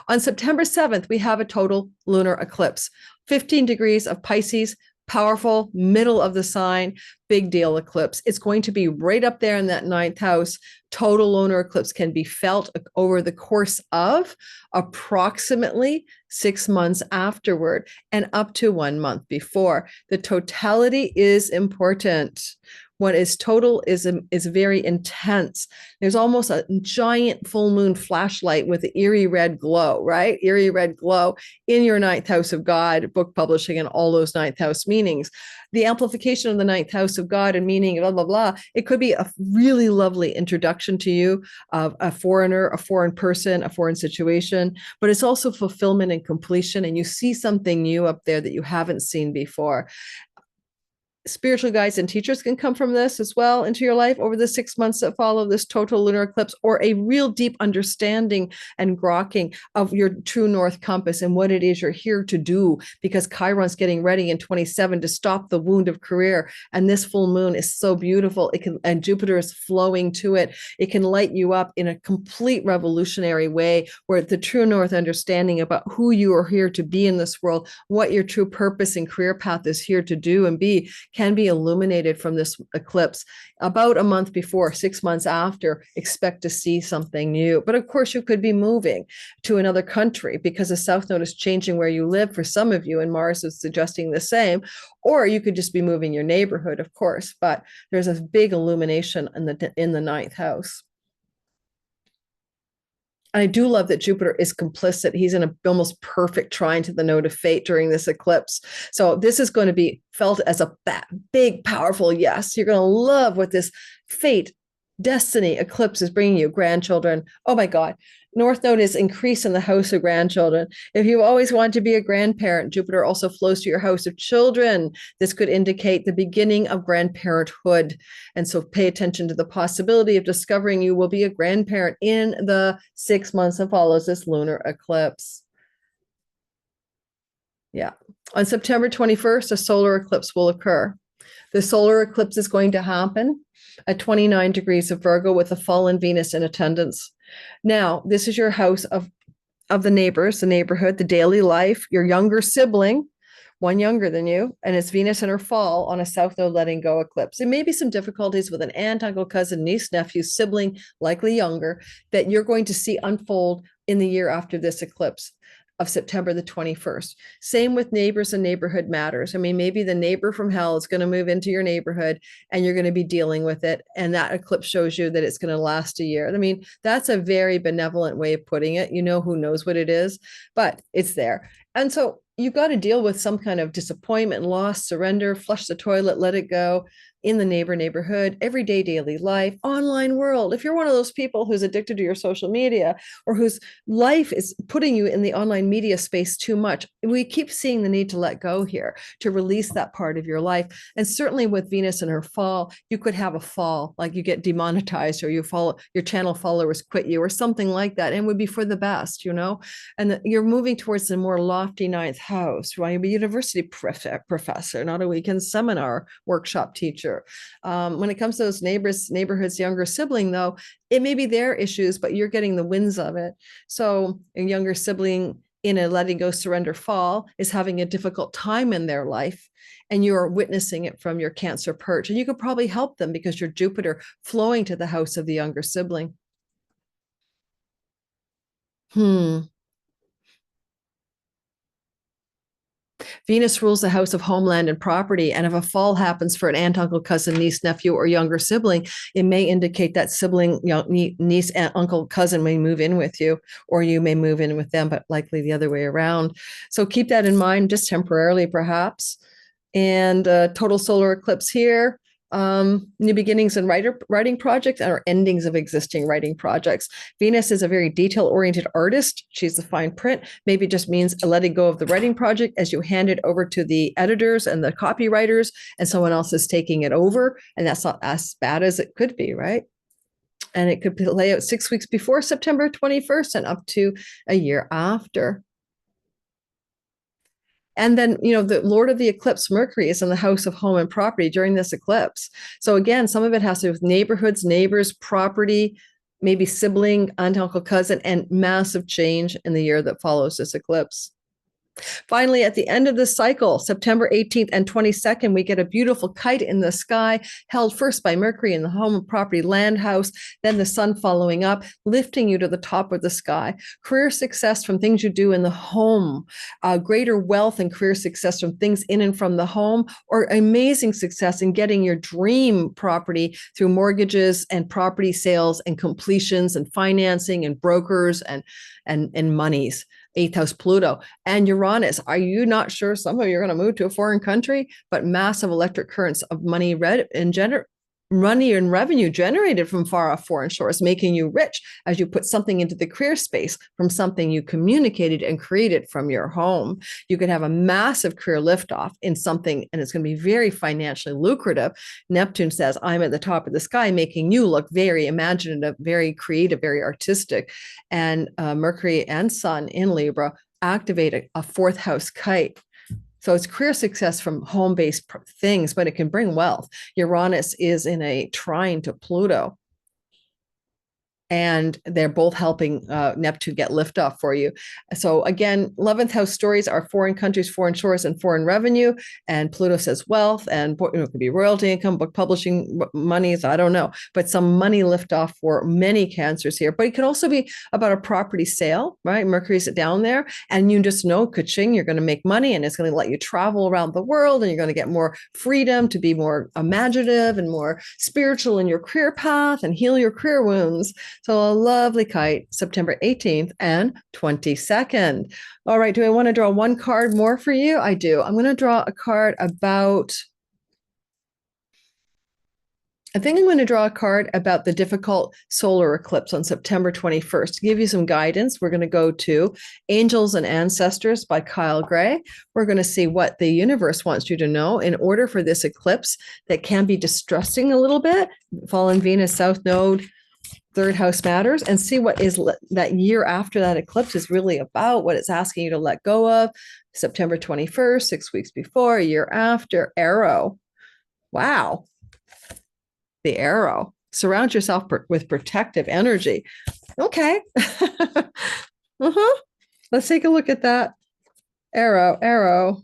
On September 7th, we have a total lunar eclipse, 15 degrees of Pisces, powerful, middle of the sign, big deal eclipse. It's going to be right up there in that 9th house. Total lunar eclipse can be felt over the course of approximately 6 months afterward and up to 1 month before. The totality is important. What is total is very intense. There's almost a giant full moon flashlight with the eerie red glow, right? Eerie red glow in your 9th house of God, book publishing, and all those 9th house meanings. The amplification of the 9th house of God and meaning, blah, blah, blah. It could be a really lovely introduction to you of a foreigner, a foreign person, a foreign situation, but it's also fulfillment and completion. And you see something new up there that you haven't seen before. Spiritual guides and teachers can come from this as well into your life over the 6 months that follow this total lunar eclipse, or a real deep understanding and grokking of your true north compass and what it is you're here to do, because Chiron's getting ready in 27 to stop the wound of career. And this full moon is so beautiful. And Jupiter is flowing to it. It can light you up in a complete revolutionary way, where the true north understanding about who you are here to be in this world, what your true purpose and career path is here to do and be, can be illuminated from this eclipse. About a month before, 6 months after, expect to see something new. But of course, you could be moving to another country because the South Node is changing where you live for some of you, and Mars is suggesting the same. Or you could just be moving your neighborhood, of course. But there's a big illumination in the 9th house. I do love that Jupiter is complicit. He's in a almost perfect trine to the node of fate during this eclipse. So this is going to be felt as a big, powerful yes. You're going to love what this fate, destiny eclipse is bringing you. Grandchildren. Oh my God. North Node is increased in the house of grandchildren. If you always want to be a grandparent, Jupiter also flows to your house of children. This could indicate the beginning of grandparenthood. And so pay attention to the possibility of discovering you will be a grandparent in the 6 months that follows this lunar eclipse. Yeah. On September 21st, a solar eclipse will occur. The solar eclipse is going to happen at 29 degrees of Virgo with a fallen Venus in attendance. Now, this is your house of the neighbors, the neighborhood, the daily life, your younger sibling, one younger than you, and it's Venus in her fall on a South Node letting go eclipse. There may be some difficulties with an aunt, uncle, cousin, niece, nephew, sibling, likely younger, that you're going to see unfold in the year after this eclipse of September the 21st. Same with neighbors and neighborhood matters. I mean, maybe the neighbor from hell is going to move into your neighborhood and you're going to be dealing with it. And that eclipse shows you that it's going to last a year. I mean, that's a very benevolent way of putting it. You know who knows what it is, but it's there. And so you've got to deal with some kind of disappointment, loss, surrender, flush the toilet, let it go in the neighborhood, everyday daily life, online world. If you're one of those people who's addicted to your social media or whose life is putting you in the online media space too much, we keep seeing the need to let go here, to release that part of your life. And certainly with Venus in her fall, you could have a fall, like you get demonetized or your channel followers quit you or something like that, and it would be for the best, you know? And you're moving towards the more lofty 9th house, right? You'll be a university professor, not a weekend seminar workshop teacher. When it comes to those neighborhood's younger sibling, though, it may be their issues, but you're getting the wins of it. So a younger sibling in a letting go, surrender fall is having a difficult time in their life, and you're witnessing it from your Cancer perch. And you could probably help them because your Jupiter flowing to the house of the younger sibling. Venus rules the house of homeland and property. And if a fall happens for an aunt, uncle, cousin, niece, nephew, or younger sibling, it may indicate that sibling, niece, aunt, uncle, cousin may move in with you, or you may move in with them, but likely the other way around. So keep that in mind, just temporarily, perhaps. And total solar eclipse here. New beginnings in writing projects or endings of existing writing projects. Venus is a very detail-oriented artist. She's the fine print. Maybe it just means letting go of the writing project as you hand it over to the editors and the copywriters, and someone else is taking it over. And that's not as bad as it could be, right? And it could play out 6 weeks before September 21st and up to a year after. And then, the Lord of the eclipse, Mercury, is in the house of home and property during this eclipse. So again, some of it has to do with neighborhoods, neighbors, property, maybe sibling, aunt, uncle, cousin, and massive change in the year that follows this eclipse. Finally, at the end of the cycle, September 18th and 22nd, we get a beautiful kite in the sky, held first by Mercury in the home and property land house, then the sun following up, lifting you to the top of the sky. Career success from things you do in the home, greater wealth and career success from things in and from the home, or amazing success in getting your dream property through mortgages and property sales and completions and financing and brokers and monies. 8th house Pluto and Uranus. Are you not sure some of you are going to move to a foreign country? But massive electric currents of money money and revenue generated from far off foreign shores, making you rich as you put something into the career space from something you communicated and created from your home. You could have a massive career liftoff in something, and it's going to be very financially lucrative. Neptune says, I'm at the top of the sky, making you look very imaginative, very creative, very artistic. And Mercury and Sun in Libra activate a 4th house kite. So it's career success from home-based things, but it can bring wealth. Uranus is in a trine to Pluto. And they're both helping Neptune get liftoff for you. So again, 11th house stories are foreign countries, foreign shores, and foreign revenue. And Pluto says wealth, and it could be royalty income, book publishing monies, I don't know, but some money liftoff for many cancers here. But it could also be about a property sale, right? Mercury's down there, and you just know, ka-ching, you're going to make money, and it's going to let you travel around the world, and you're going to get more freedom to be more imaginative and more spiritual in your career path and heal your career wounds. So a lovely kite, September 18th and 22nd. All right, do I want to draw one card more for you? I do. I'm going to draw a card about, I think I'm going to draw a card about the difficult solar eclipse on September 21st. To give you some guidance, we're going to go to Angels and Ancestors by Kyle Gray. We're going to see what the universe wants you to know in order for this eclipse that can be distressing a little bit. Fallen Venus, South Node, 3rd house matters, and see what is that year after that eclipse is really about, what it's asking you to let go of. September 21st, 6 weeks before, a year after. Arrow. Wow. The arrow. Surround yourself with protective energy. Okay. Let's take a look at that. Arrow.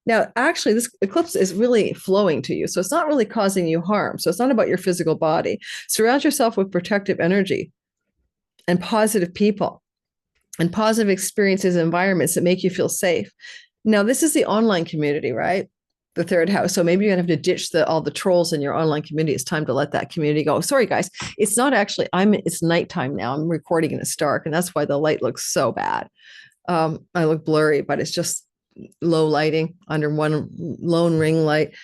Now, actually, this eclipse is really flowing to you. So it's not really causing you harm. So it's not about your physical body. Surround yourself with protective energy and positive people and positive experiences and environments that make you feel safe. Now, this is the online community, right? The 3rd house. So maybe you're going to have to ditch all the trolls in your online community. It's time to let that community go. Sorry, guys. It's not actually, it's nighttime now. I'm recording and it's dark, and that's why the light looks so bad. I look blurry, but it's just low lighting under one lone ring light.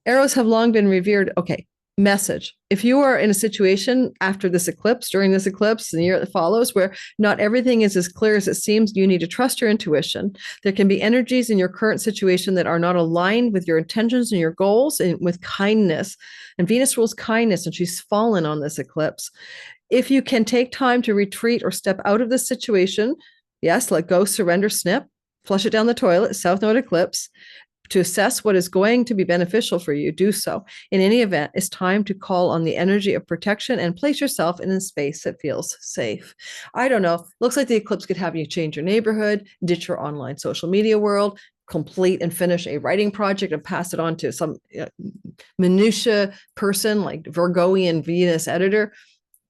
Arrows have long been revered. Okay, message. If you are in a situation after this eclipse, during this eclipse, and the year that follows, where not everything is as clear as it seems, you need to trust your intuition. There can be energies in your current situation that are not aligned with your intentions and your goals, and with kindness. And Venus rules kindness, and she's fallen on this eclipse. If you can take time to retreat or step out of this situation, yes, let go, surrender, snip, flush it down the toilet, South Node eclipse. To assess what is going to be beneficial for you, do so. In any event, it's time to call on the energy of protection and place yourself in a space that feels safe. I don't know. Looks like the eclipse could have you change your neighborhood, ditch your online social media world, complete and finish a writing project and pass it on to some minutia person like Virgoian Venus editor.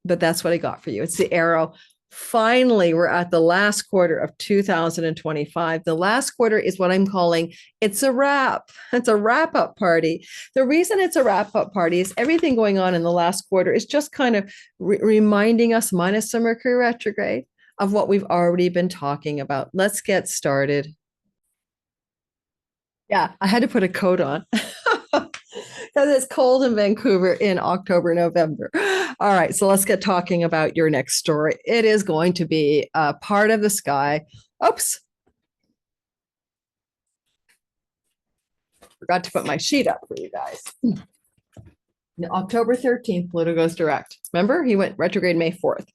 But that's what I got for you. It's the arrow. Finally, we're at the last quarter of 2025. The last quarter is what I'm calling it's a wrap. It's a wrap up party. The reason it's a wrap up party is everything going on in the last quarter is just kind of reminding us, minus the Mercury retrograde, of what we've already been talking about. Let's get started. Yeah, I had to put a coat on because it's cold in Vancouver in October, November. All right, so let's get talking about your next story. It is going to be a part of the sky. Oops. Forgot to put my sheet up for you guys. October 13th, Pluto goes direct. Remember, he went retrograde May 4th.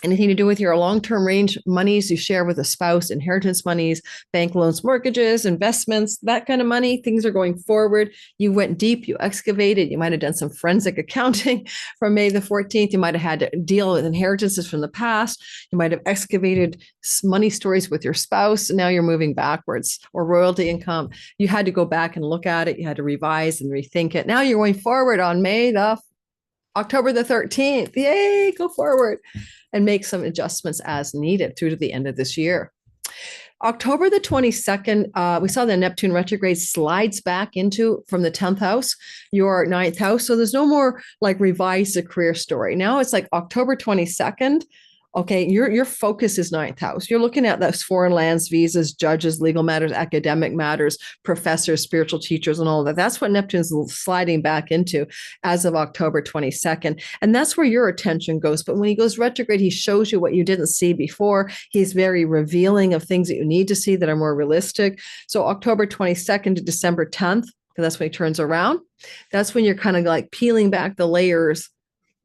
Anything to do with your long-term range monies you share with a spouse, inheritance monies, bank loans, mortgages, investments, that kind of money, things are going forward. You went deep, you excavated, you might have done some forensic accounting from May the 14th. You might have had to deal with inheritances from the past. You might have excavated money stories with your spouse. And now you're moving backwards, or royalty income. You had to go back and look at it. You had to revise and rethink it. Now you're going forward on October the 13th. Yay, go forward and make some adjustments as needed through to the end of this year. October the 22nd, we saw the Neptune retrograde slides back into from the 10th house, your 9th house. So there's no more like revise the career story. Now it's like October 22nd. Okay, your focus is 9th house. You're looking at those foreign lands, visas, judges, legal matters, academic matters, professors, spiritual teachers, and all of that. That's what Neptune's sliding back into as of October 22nd. And that's where your attention goes. But when he goes retrograde, he shows you what you didn't see before. He's very revealing of things that you need to see that are more realistic. So October 22nd to December 10th, because that's when he turns around. That's when you're kind of like peeling back the layers.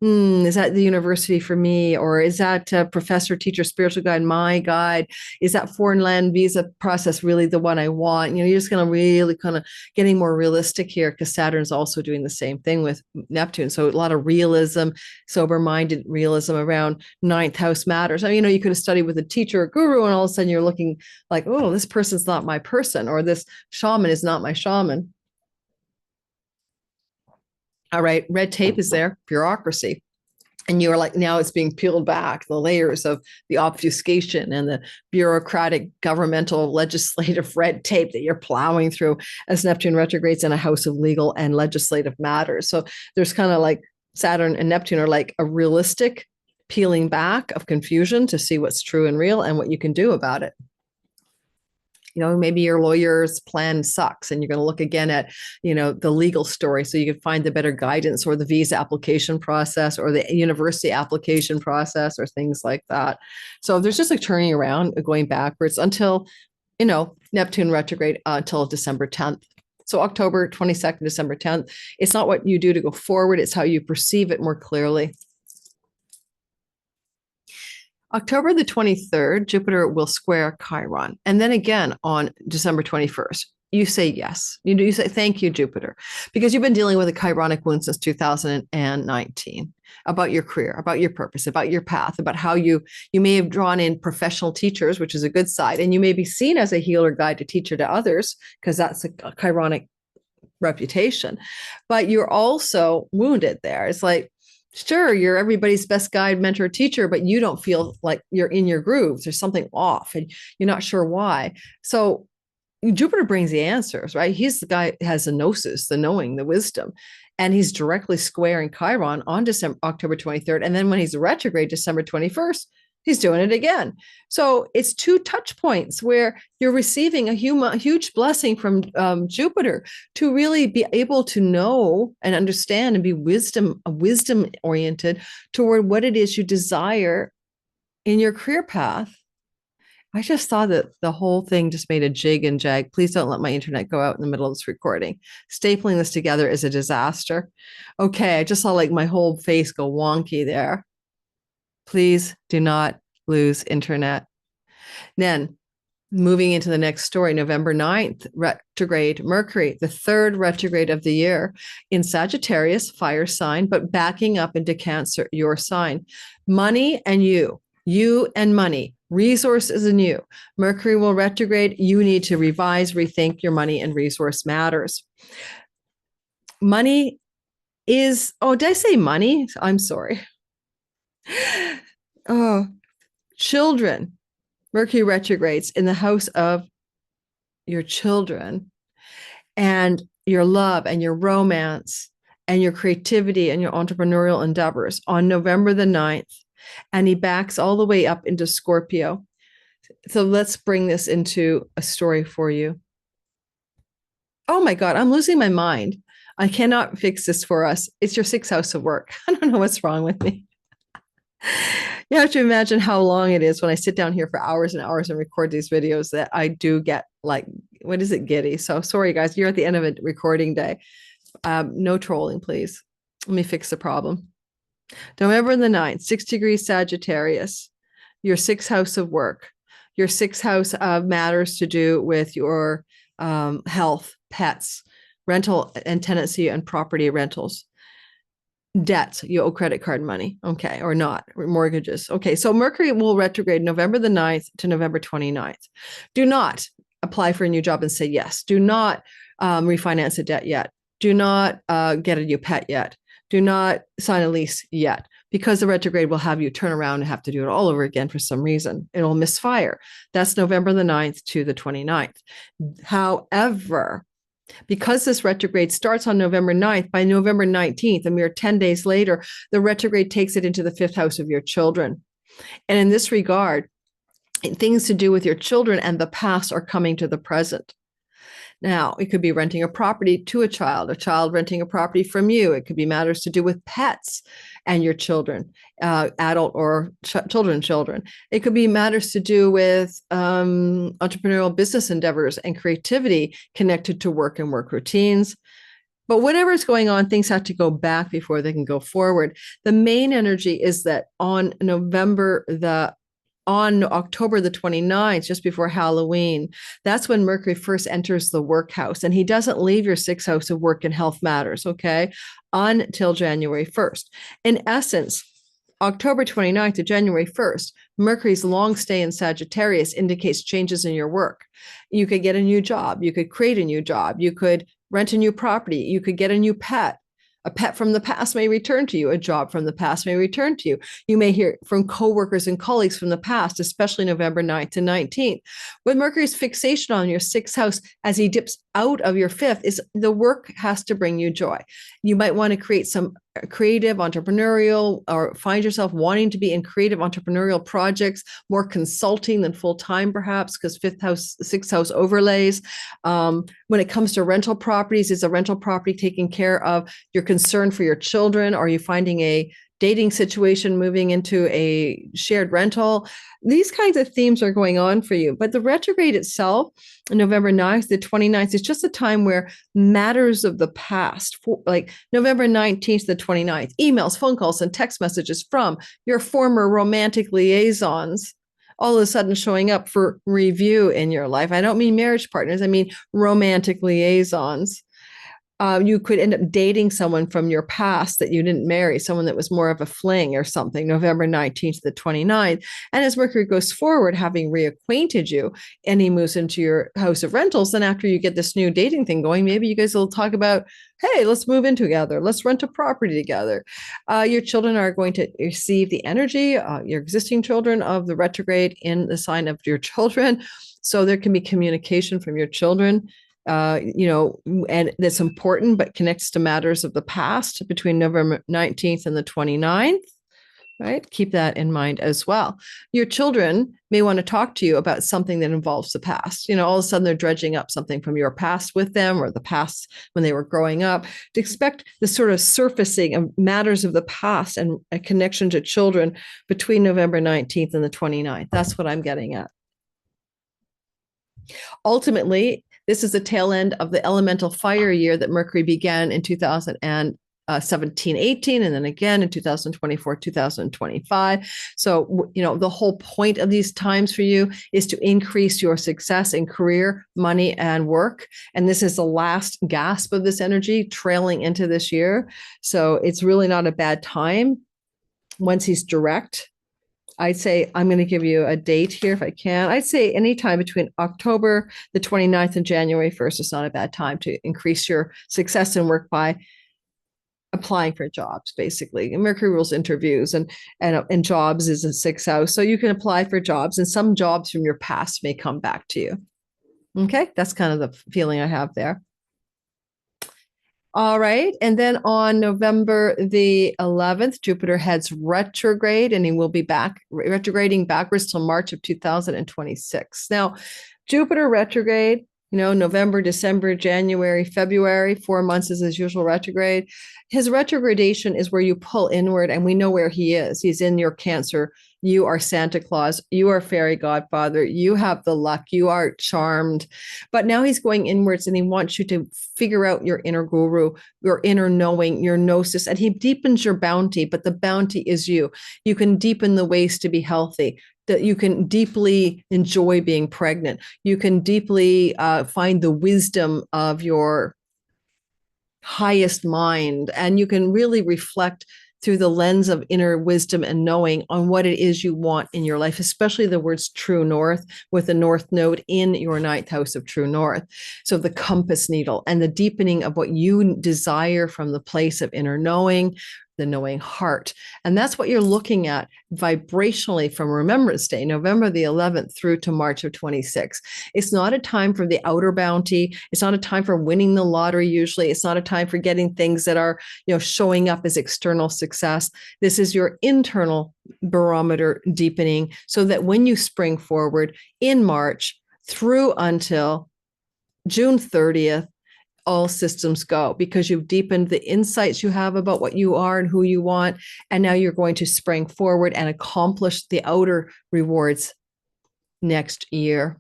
Is that the university for me? Or is that professor, teacher, spiritual guide, my guide? Is that foreign land visa process really the one I want? You're just going to really kind of getting more realistic here, because Saturn's also doing the same thing with Neptune. So a lot of realism, sober-minded realism around 9th house matters. I mean, you could have studied with a teacher or guru, and all of a sudden you're looking like, oh, this person's not my person, or this shaman is not my shaman. All right, red tape is there, bureaucracy. And you're like, now it's being peeled back, the layers of the obfuscation and the bureaucratic, governmental, legislative red tape that you're plowing through as Neptune retrogrades in a house of legal and legislative matters. So there's kind of like Saturn and Neptune are like a realistic peeling back of confusion to see what's true and real and what you can do about it. Maybe your lawyer's plan sucks, and you're going to look again at, the legal story so you can find the better guidance, or the visa application process, or the university application process, or things like that. So there's just a turning around, going backwards until, Neptune retrograde until December 10th. So October 22nd, December 10th. It's not what you do to go forward. It's how you perceive it more clearly. October the 23rd, Jupiter will square Chiron. And then again on December 21st, you say yes. You say, thank you, Jupiter, because you've been dealing with a Chironic wound since 2019 about your career, about your purpose, about your path, about how you may have drawn in professional teachers, which is a good side. And you may be seen as a healer, guide, to teacher to others, because that's a Chironic reputation. But you're also wounded there. It's like, sure, you're everybody's best guide, mentor, teacher, but you don't feel like you're in your grooves. There's something off and you're not sure why. So Jupiter brings the answers, right? He's the guy who has the gnosis, the knowing, the wisdom. And he's directly squaring Chiron on October 23rd. And then when he's retrograde, December 21st, he's doing it again. So it's two touch points where you're receiving a huge blessing from Jupiter to really be able to know and understand and be wisdom oriented toward what it is you desire in your career path. I just thought that the whole thing just made a jig and jag. Please don't let my internet go out in the middle of this recording. Stapling this together is a disaster. Okay, I just saw like my whole face go wonky there. Please do not lose internet. Then moving into the next story, November 9th, retrograde Mercury, the third retrograde of the year in Sagittarius, fire sign, but backing up into Cancer, your sign. Money and you and money, resources and you. Mercury will retrograde. You need to revise, rethink your money and resource matters. Money is, did I say money? I'm sorry. Oh, children. Mercury retrogrades in the house of your children and your love and your romance and your creativity and your entrepreneurial endeavors on November the 9th. And he backs all the way up into Scorpio. So let's bring this into a story for you. Oh my God, I'm losing my mind. I cannot fix this for us. It's your sixth house of work. I don't know what's wrong with me. You have to imagine how long it is when I sit down here for hours and hours and record these videos that I do get like, what is it, giddy? So sorry, guys, you're at the end of a recording day. No trolling, please. Let me fix the problem. November the 9th, 6 degrees Sagittarius, your sixth house of work. Your sixth house matters to do with your health, pets, rental and tenancy and property rentals. Debts, you owe credit card money, okay, or not, or mortgages. Okay, so Mercury will retrograde November the 9th to November 29th. Do not apply for a new job and say yes. Do not refinance a debt yet. Do not get a new pet yet. Do not sign a lease yet, because the retrograde will have you turn around and have to do it all over again for some reason. It'll misfire. That's November the 9th to the 29th. However, because this retrograde starts on November 9th, by November 19th, a mere 10 days later, the retrograde takes it into the fifth house of your children. And in this regard, things to do with your children and the past are coming to the present. Now, it could be renting a property to a child renting a property from you. It could be matters to do with pets and your children, adult or children. It could be matters to do with entrepreneurial business endeavors and creativity connected to work and work routines. But whatever is going on, things have to go back before they can go forward. The main energy is that on October the 29th, just before Halloween, that's when Mercury first enters the work house. And he doesn't leave your sixth house of work and health matters, okay, until January 1st. In essence, October 29th to January 1st, Mercury's long stay in Sagittarius indicates changes in your work. You could get a new job. You could create a new job. You could rent a new property. You could get a new pet. A pet from the past may return to you. A job from the past may return to you. You may hear from coworkers and colleagues from the past, especially November 9th to 19th. With Mercury's fixation on your sixth house as he dips out of your fifth, is the work has to bring you joy. You might want to create some creative, entrepreneurial, or find yourself wanting to be in creative entrepreneurial projects, more consulting than full-time perhaps, because sixth house overlays. When it comes to rental properties, is a rental property taking care of your concern for your children? Are you finding a dating situation moving into a shared rental? These kinds of themes are going on for you. But the retrograde itself, November 9th, the 29th, is just a time where matters of the past, like November 19th to the 29th, emails, phone calls, and text messages from your former romantic liaisons, all of a sudden showing up for review in your life. I don't mean marriage partners, I mean romantic liaisons. You could end up dating someone from your past that you didn't marry, someone that was more of a fling or something, November 19th to the 29th. And as Mercury goes forward, having reacquainted you, and he moves into your house of rentals, then after you get this new dating thing going, maybe you guys will talk about, hey, let's move in together. Let's rent a property together. Your children are going to receive the energy, your existing children, of the retrograde in the sign of your children. So there can be communication from your children. And that's important, but connects to matters of the past between November 19th and the 29th, right? Keep that in mind as well. Your children may want to talk to you about something that involves the past. All of a sudden they're dredging up something from your past with them, or the past when they were growing up. To expect this sort of surfacing of matters of the past and a connection to children between November 19th and the 29th. That's what I'm getting at. Ultimately, this is the tail end of the elemental fire year that Mercury began in 2017-18, and then again in 2024-2025. So, the whole point of these times for you is to increase your success in career, money, and work. And this is the last gasp of this energy trailing into this year. So it's really not a bad time once he's direct. I'd say, I'm going to give you a date here if I can. I'd say anytime between October the 29th and January 1st is not a bad time to increase your success in work by applying for jobs, basically. And Mercury rules interviews, and jobs is a sixth house. So you can apply for jobs, and some jobs from your past may come back to you. Okay, that's kind of the feeling I have there. All right. And then on November the 11th, Jupiter heads retrograde, and he will be back retrograding backwards till March of 2026. Now, Jupiter retrograde, November, December, January, February, 4 months is his usual retrograde. His retrogradation is where you pull inward, and we know where he is. He's in your Cancer. You are Santa Claus. You are fairy godfather. You have the luck. You are charmed. But now he's going inwards, and he wants you to figure out your inner guru, your inner knowing, your gnosis, and he deepens your bounty, but the bounty is you. You can deepen the ways to be healthy, that you can deeply enjoy being pregnant. You can deeply find the wisdom of your highest mind, and you can really reflect through the lens of inner wisdom and knowing on what it is you want in your life, especially the words true north, with the north node in your ninth house of true north. So the compass needle and the deepening of what you desire from the place of inner knowing, the knowing heart. And that's what you're looking at vibrationally from Remembrance Day, November the 11th through to March of 26. It's not a time for the outer bounty. It's not a time for winning the lottery. Usually it's not a time for getting things that are, showing up as external success. This is your internal barometer deepening, so that when you spring forward in March through until June 30th, all systems go, because you've deepened the insights you have about what you are and who you want. And now you're going to spring forward and accomplish the outer rewards next year.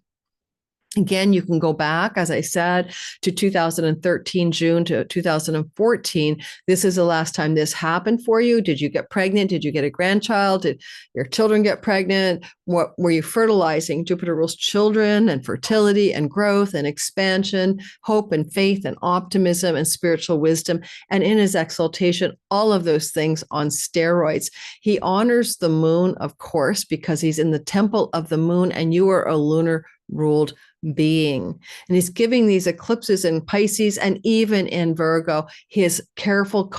Again, you can go back, as I said, to 2013, June to 2014. This is the last time this happened for you. Did you get pregnant? Did you get a grandchild? Did your children get pregnant? What were you fertilizing? Jupiter rules children and fertility and growth and expansion, hope and faith and optimism and spiritual wisdom. And in his exaltation, all of those things on steroids. He honors the moon, of course, because he's in the temple of the moon, and you are a lunar ruled being. And he's giving these eclipses in Pisces and even in Virgo his careful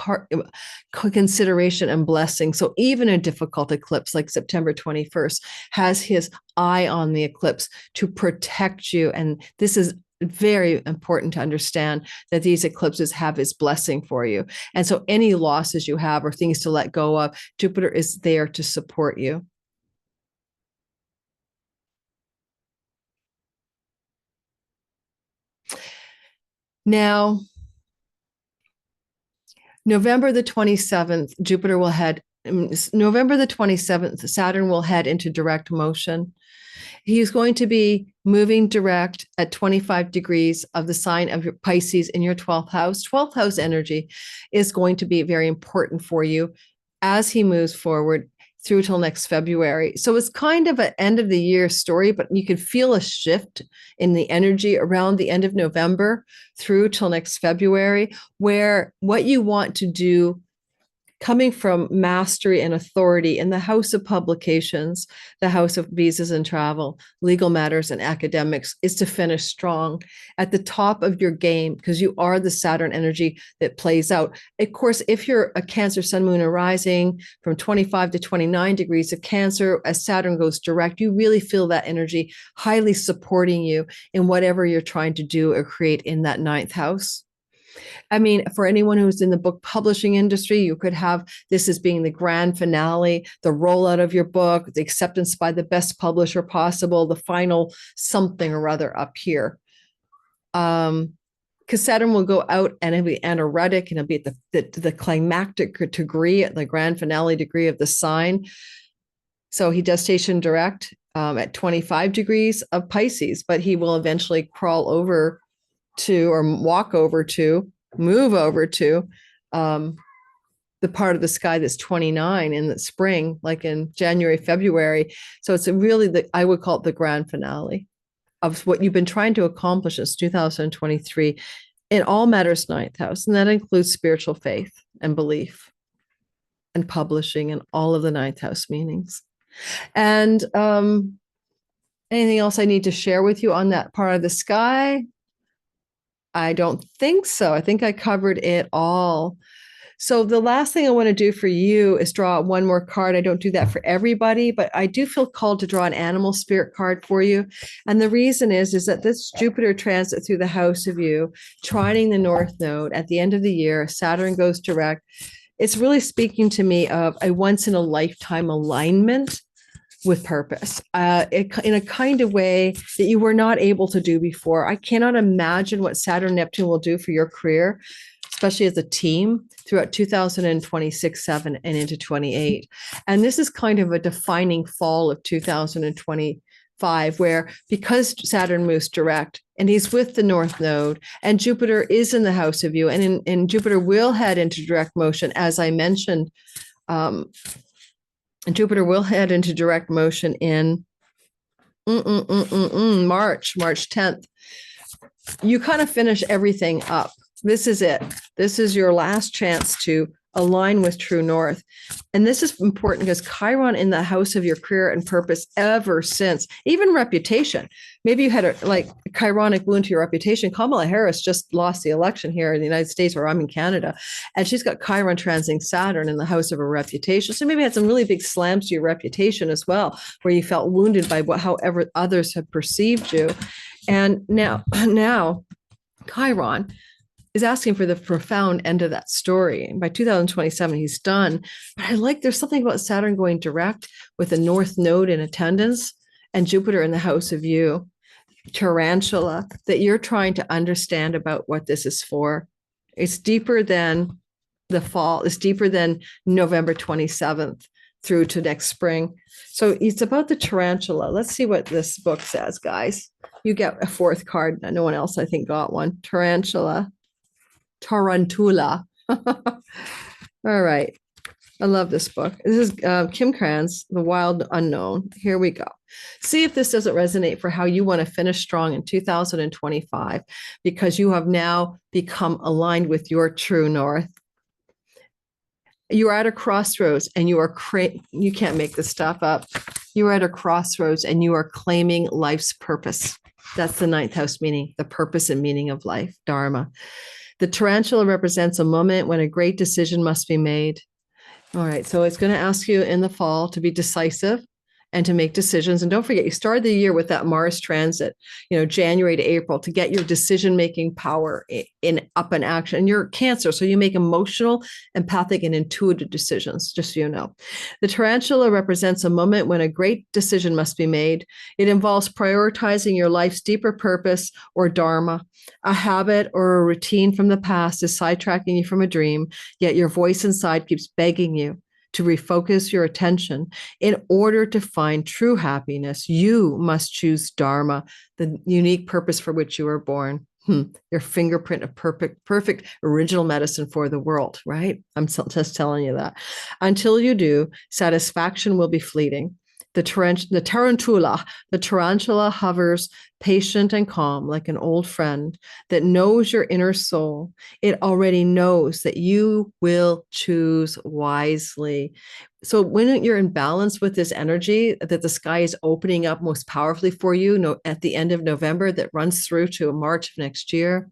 consideration and blessing. So even a difficult eclipse like September 21st has his eye on the eclipse to protect you. And this is very important to understand, that these eclipses have his blessing for you. And so any losses you have or things to let go of, Jupiter is there to support you. Now, November the 27th, November the 27th, Saturn will head into direct motion. He's going to be moving direct at 25 degrees of the sign of Pisces in your 12th house. 12th house energy is going to be very important for you as he moves forward through till next February. So it's kind of an end of the year story, but you can feel a shift in the energy around the end of November through till next February, where what you want to do, coming from mastery and authority in the house of publications, the house of visas and travel, legal matters and academics, is to finish strong at the top of your game, because you are the Saturn energy that plays out. Of course, if you're a Cancer sun, moon, or rising from 25 to 29 degrees of Cancer, as Saturn goes direct, you really feel that energy highly supporting you in whatever you're trying to do or create in that ninth house. I mean, for anyone who's in the book publishing industry, you could have this as being the grand finale, the rollout of your book, the acceptance by the best publisher possible, the final something or other up here. Because Saturn will go out and it'll be anoretic, and it'll be at the climactic degree, at the grand finale degree of the sign. So he does station direct at 25 degrees of Pisces, but he will eventually crawl over to, or walk over to, move over to the part of the sky that's 29 in the spring, like in January, February. So it's really I would call it the grand finale of what you've been trying to accomplish since 2023 in all matters ninth house. And that includes spiritual faith and belief and publishing and all of the ninth house meanings. And anything else I need to share with you on that part of the sky? I don't think so. I think I covered it all. So the last thing I want to do for you is draw one more card. I don't do that for everybody, but I do feel called to draw an animal spirit card for you. And the reason is that this Jupiter transit through the house of you, trining the North Node at the end of the year, Saturn goes direct. It's really speaking to me of a once in a lifetime alignment with purpose, in a kind of way that you were not able to do before. I cannot imagine what Saturn Neptune will do for your career, especially as a team throughout 2026, 7 and into 28. And this is kind of a defining fall of 2025, where because Saturn moves direct and he's with the North Node and Jupiter is in the house of you, and Jupiter will head into direct motion, as I mentioned, and Jupiter will head into direct motion in March 10th. You kind of finish everything up. This is it. This is your last chance to align with true north. And this is important because Chiron in the house of your career and purpose ever since, even reputation. Maybe you had a chironic wound to your reputation. Kamala Harris just lost the election here in the United States, where I'm in Canada, and she's got Chiron transiting Saturn in the house of her reputation. So maybe you had some really big slams to your reputation as well, where you felt wounded by however others have perceived you. And now Chiron is asking for the profound end of that story. And by 2027, he's done. But there's something about Saturn going direct with the North Node in attendance and Jupiter in the house of you, tarantula, that you're trying to understand about what this is for. It's deeper than the fall. It's deeper than November 27th through to next spring. So it's about the tarantula. Let's see what this book says, guys. You get a fourth card. No one else, I think, got one. Tarantula. All right. I love this book. This is Kim Kranz, The Wild Unknown. Here we go. See if this doesn't resonate for how you want to finish strong in 2025, because you have now become aligned with your true north. You are at a crossroads and you can't make this stuff up. You are at a crossroads and you are claiming life's purpose. That's the ninth house meaning, the purpose and meaning of life, Dharma. The tarantula represents a moment when a great decision must be made. All right, so it's going to ask you in the fall to be decisive and to make decisions. And don't forget, you started the year with that Mars transit, January to April, to get your decision-making power up in action. And you're Cancer, so you make emotional, empathic, and intuitive decisions, just so you know. The tarantula represents a moment when a great decision must be made. It involves prioritizing your life's deeper purpose or dharma. A habit or a routine from the past is sidetracking you from a dream, yet your voice inside keeps begging you to refocus your attention. In order to find true happiness, you must choose dharma, the unique purpose for which you were born. Your fingerprint of perfect original medicine for the world, right? I'm just telling you that. Until you do, satisfaction will be fleeting. The tarantula hovers patient and calm like an old friend that knows your inner soul. It already knows that you will choose wisely. So when you're in balance with this energy that the sky is opening up most powerfully for you at the end of November, that runs through to March of next year,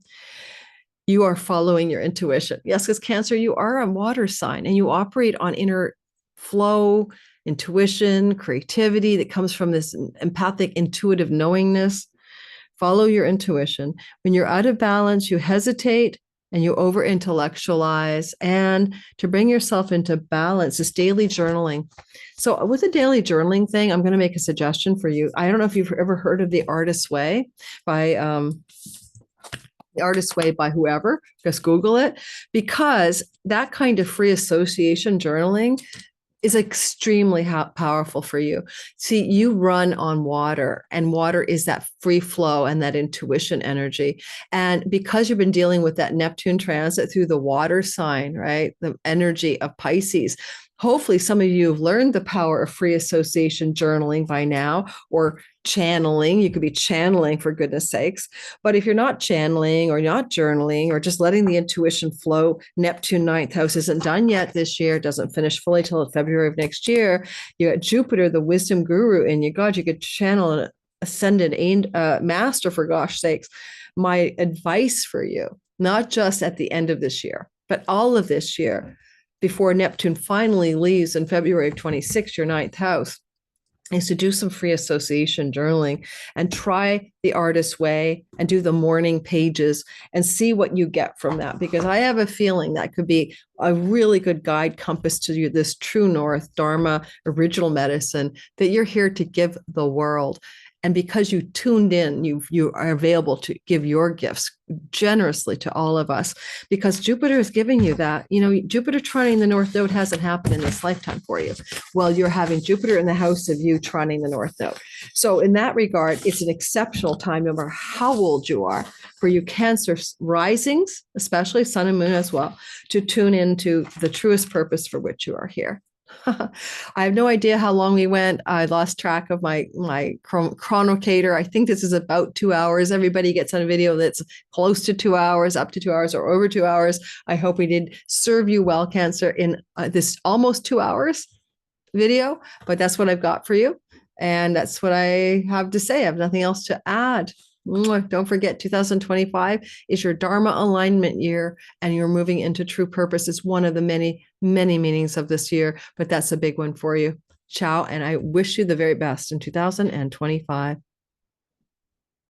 you are following your intuition. Yes, because Cancer, you are a water sign and you operate on inner flow, intuition, creativity that comes from this empathic, intuitive knowingness. Follow your intuition. When you're out of balance, you hesitate and you over-intellectualize. And to bring yourself into balance is daily journaling. So with the daily journaling thing, I'm going to make a suggestion for you. I don't know if you've ever heard of The Artist's Way by The Artist's Way by whoever. Just Google it, because that kind of free association journaling is extremely powerful for you. See, you run on water, and water is that free flow and that intuition energy. And because you've been dealing with that Neptune transit through the water sign, right? The energy of Pisces. Hopefully some of you have learned the power of free association journaling by now, or channeling. You could be channeling, for goodness sakes. But if you're not channeling or not journaling or just letting the intuition flow, Neptune ninth house isn't done yet this year, doesn't finish fully till February of next year. You got Jupiter, the wisdom guru in you. God, you could channel an ascended master, for gosh sakes. My advice for you, not just at the end of this year, But all of this year, before Neptune finally leaves in February of 26, your ninth house, is to do some free association journaling and try the artist way and do the morning pages and see what you get from that. Because I have a feeling that could be a really good guide compass to you, this true north, Dharma, original medicine that you're here to give the world. And because you tuned in, you are available to give your gifts generously to all of us, because Jupiter is giving you that. You know, Jupiter trining the North Node hasn't happened in this lifetime for you. Well, you're having Jupiter in the house of you trining the North Node. So in that regard, it's an exceptional time, no matter how old you are, for you Cancer risings, especially Sun and Moon as well, to tune into the truest purpose for which you are here. I have no idea how long we went. I lost track of my chronocator. I think this is about 2 hours. Everybody gets on a video that's close to 2 hours, up to 2 hours, or over 2 hours. I hope we did serve you well, Cancer, in this almost 2 hours video, but that's what I've got for you. And that's what I have to say. I have nothing else to add. Don't forget, 2025 is your Dharma alignment year, and you're moving into true purpose. It's one of the many, many meanings of this year, but that's a big one for you. Ciao, and I wish you the very best in 2025.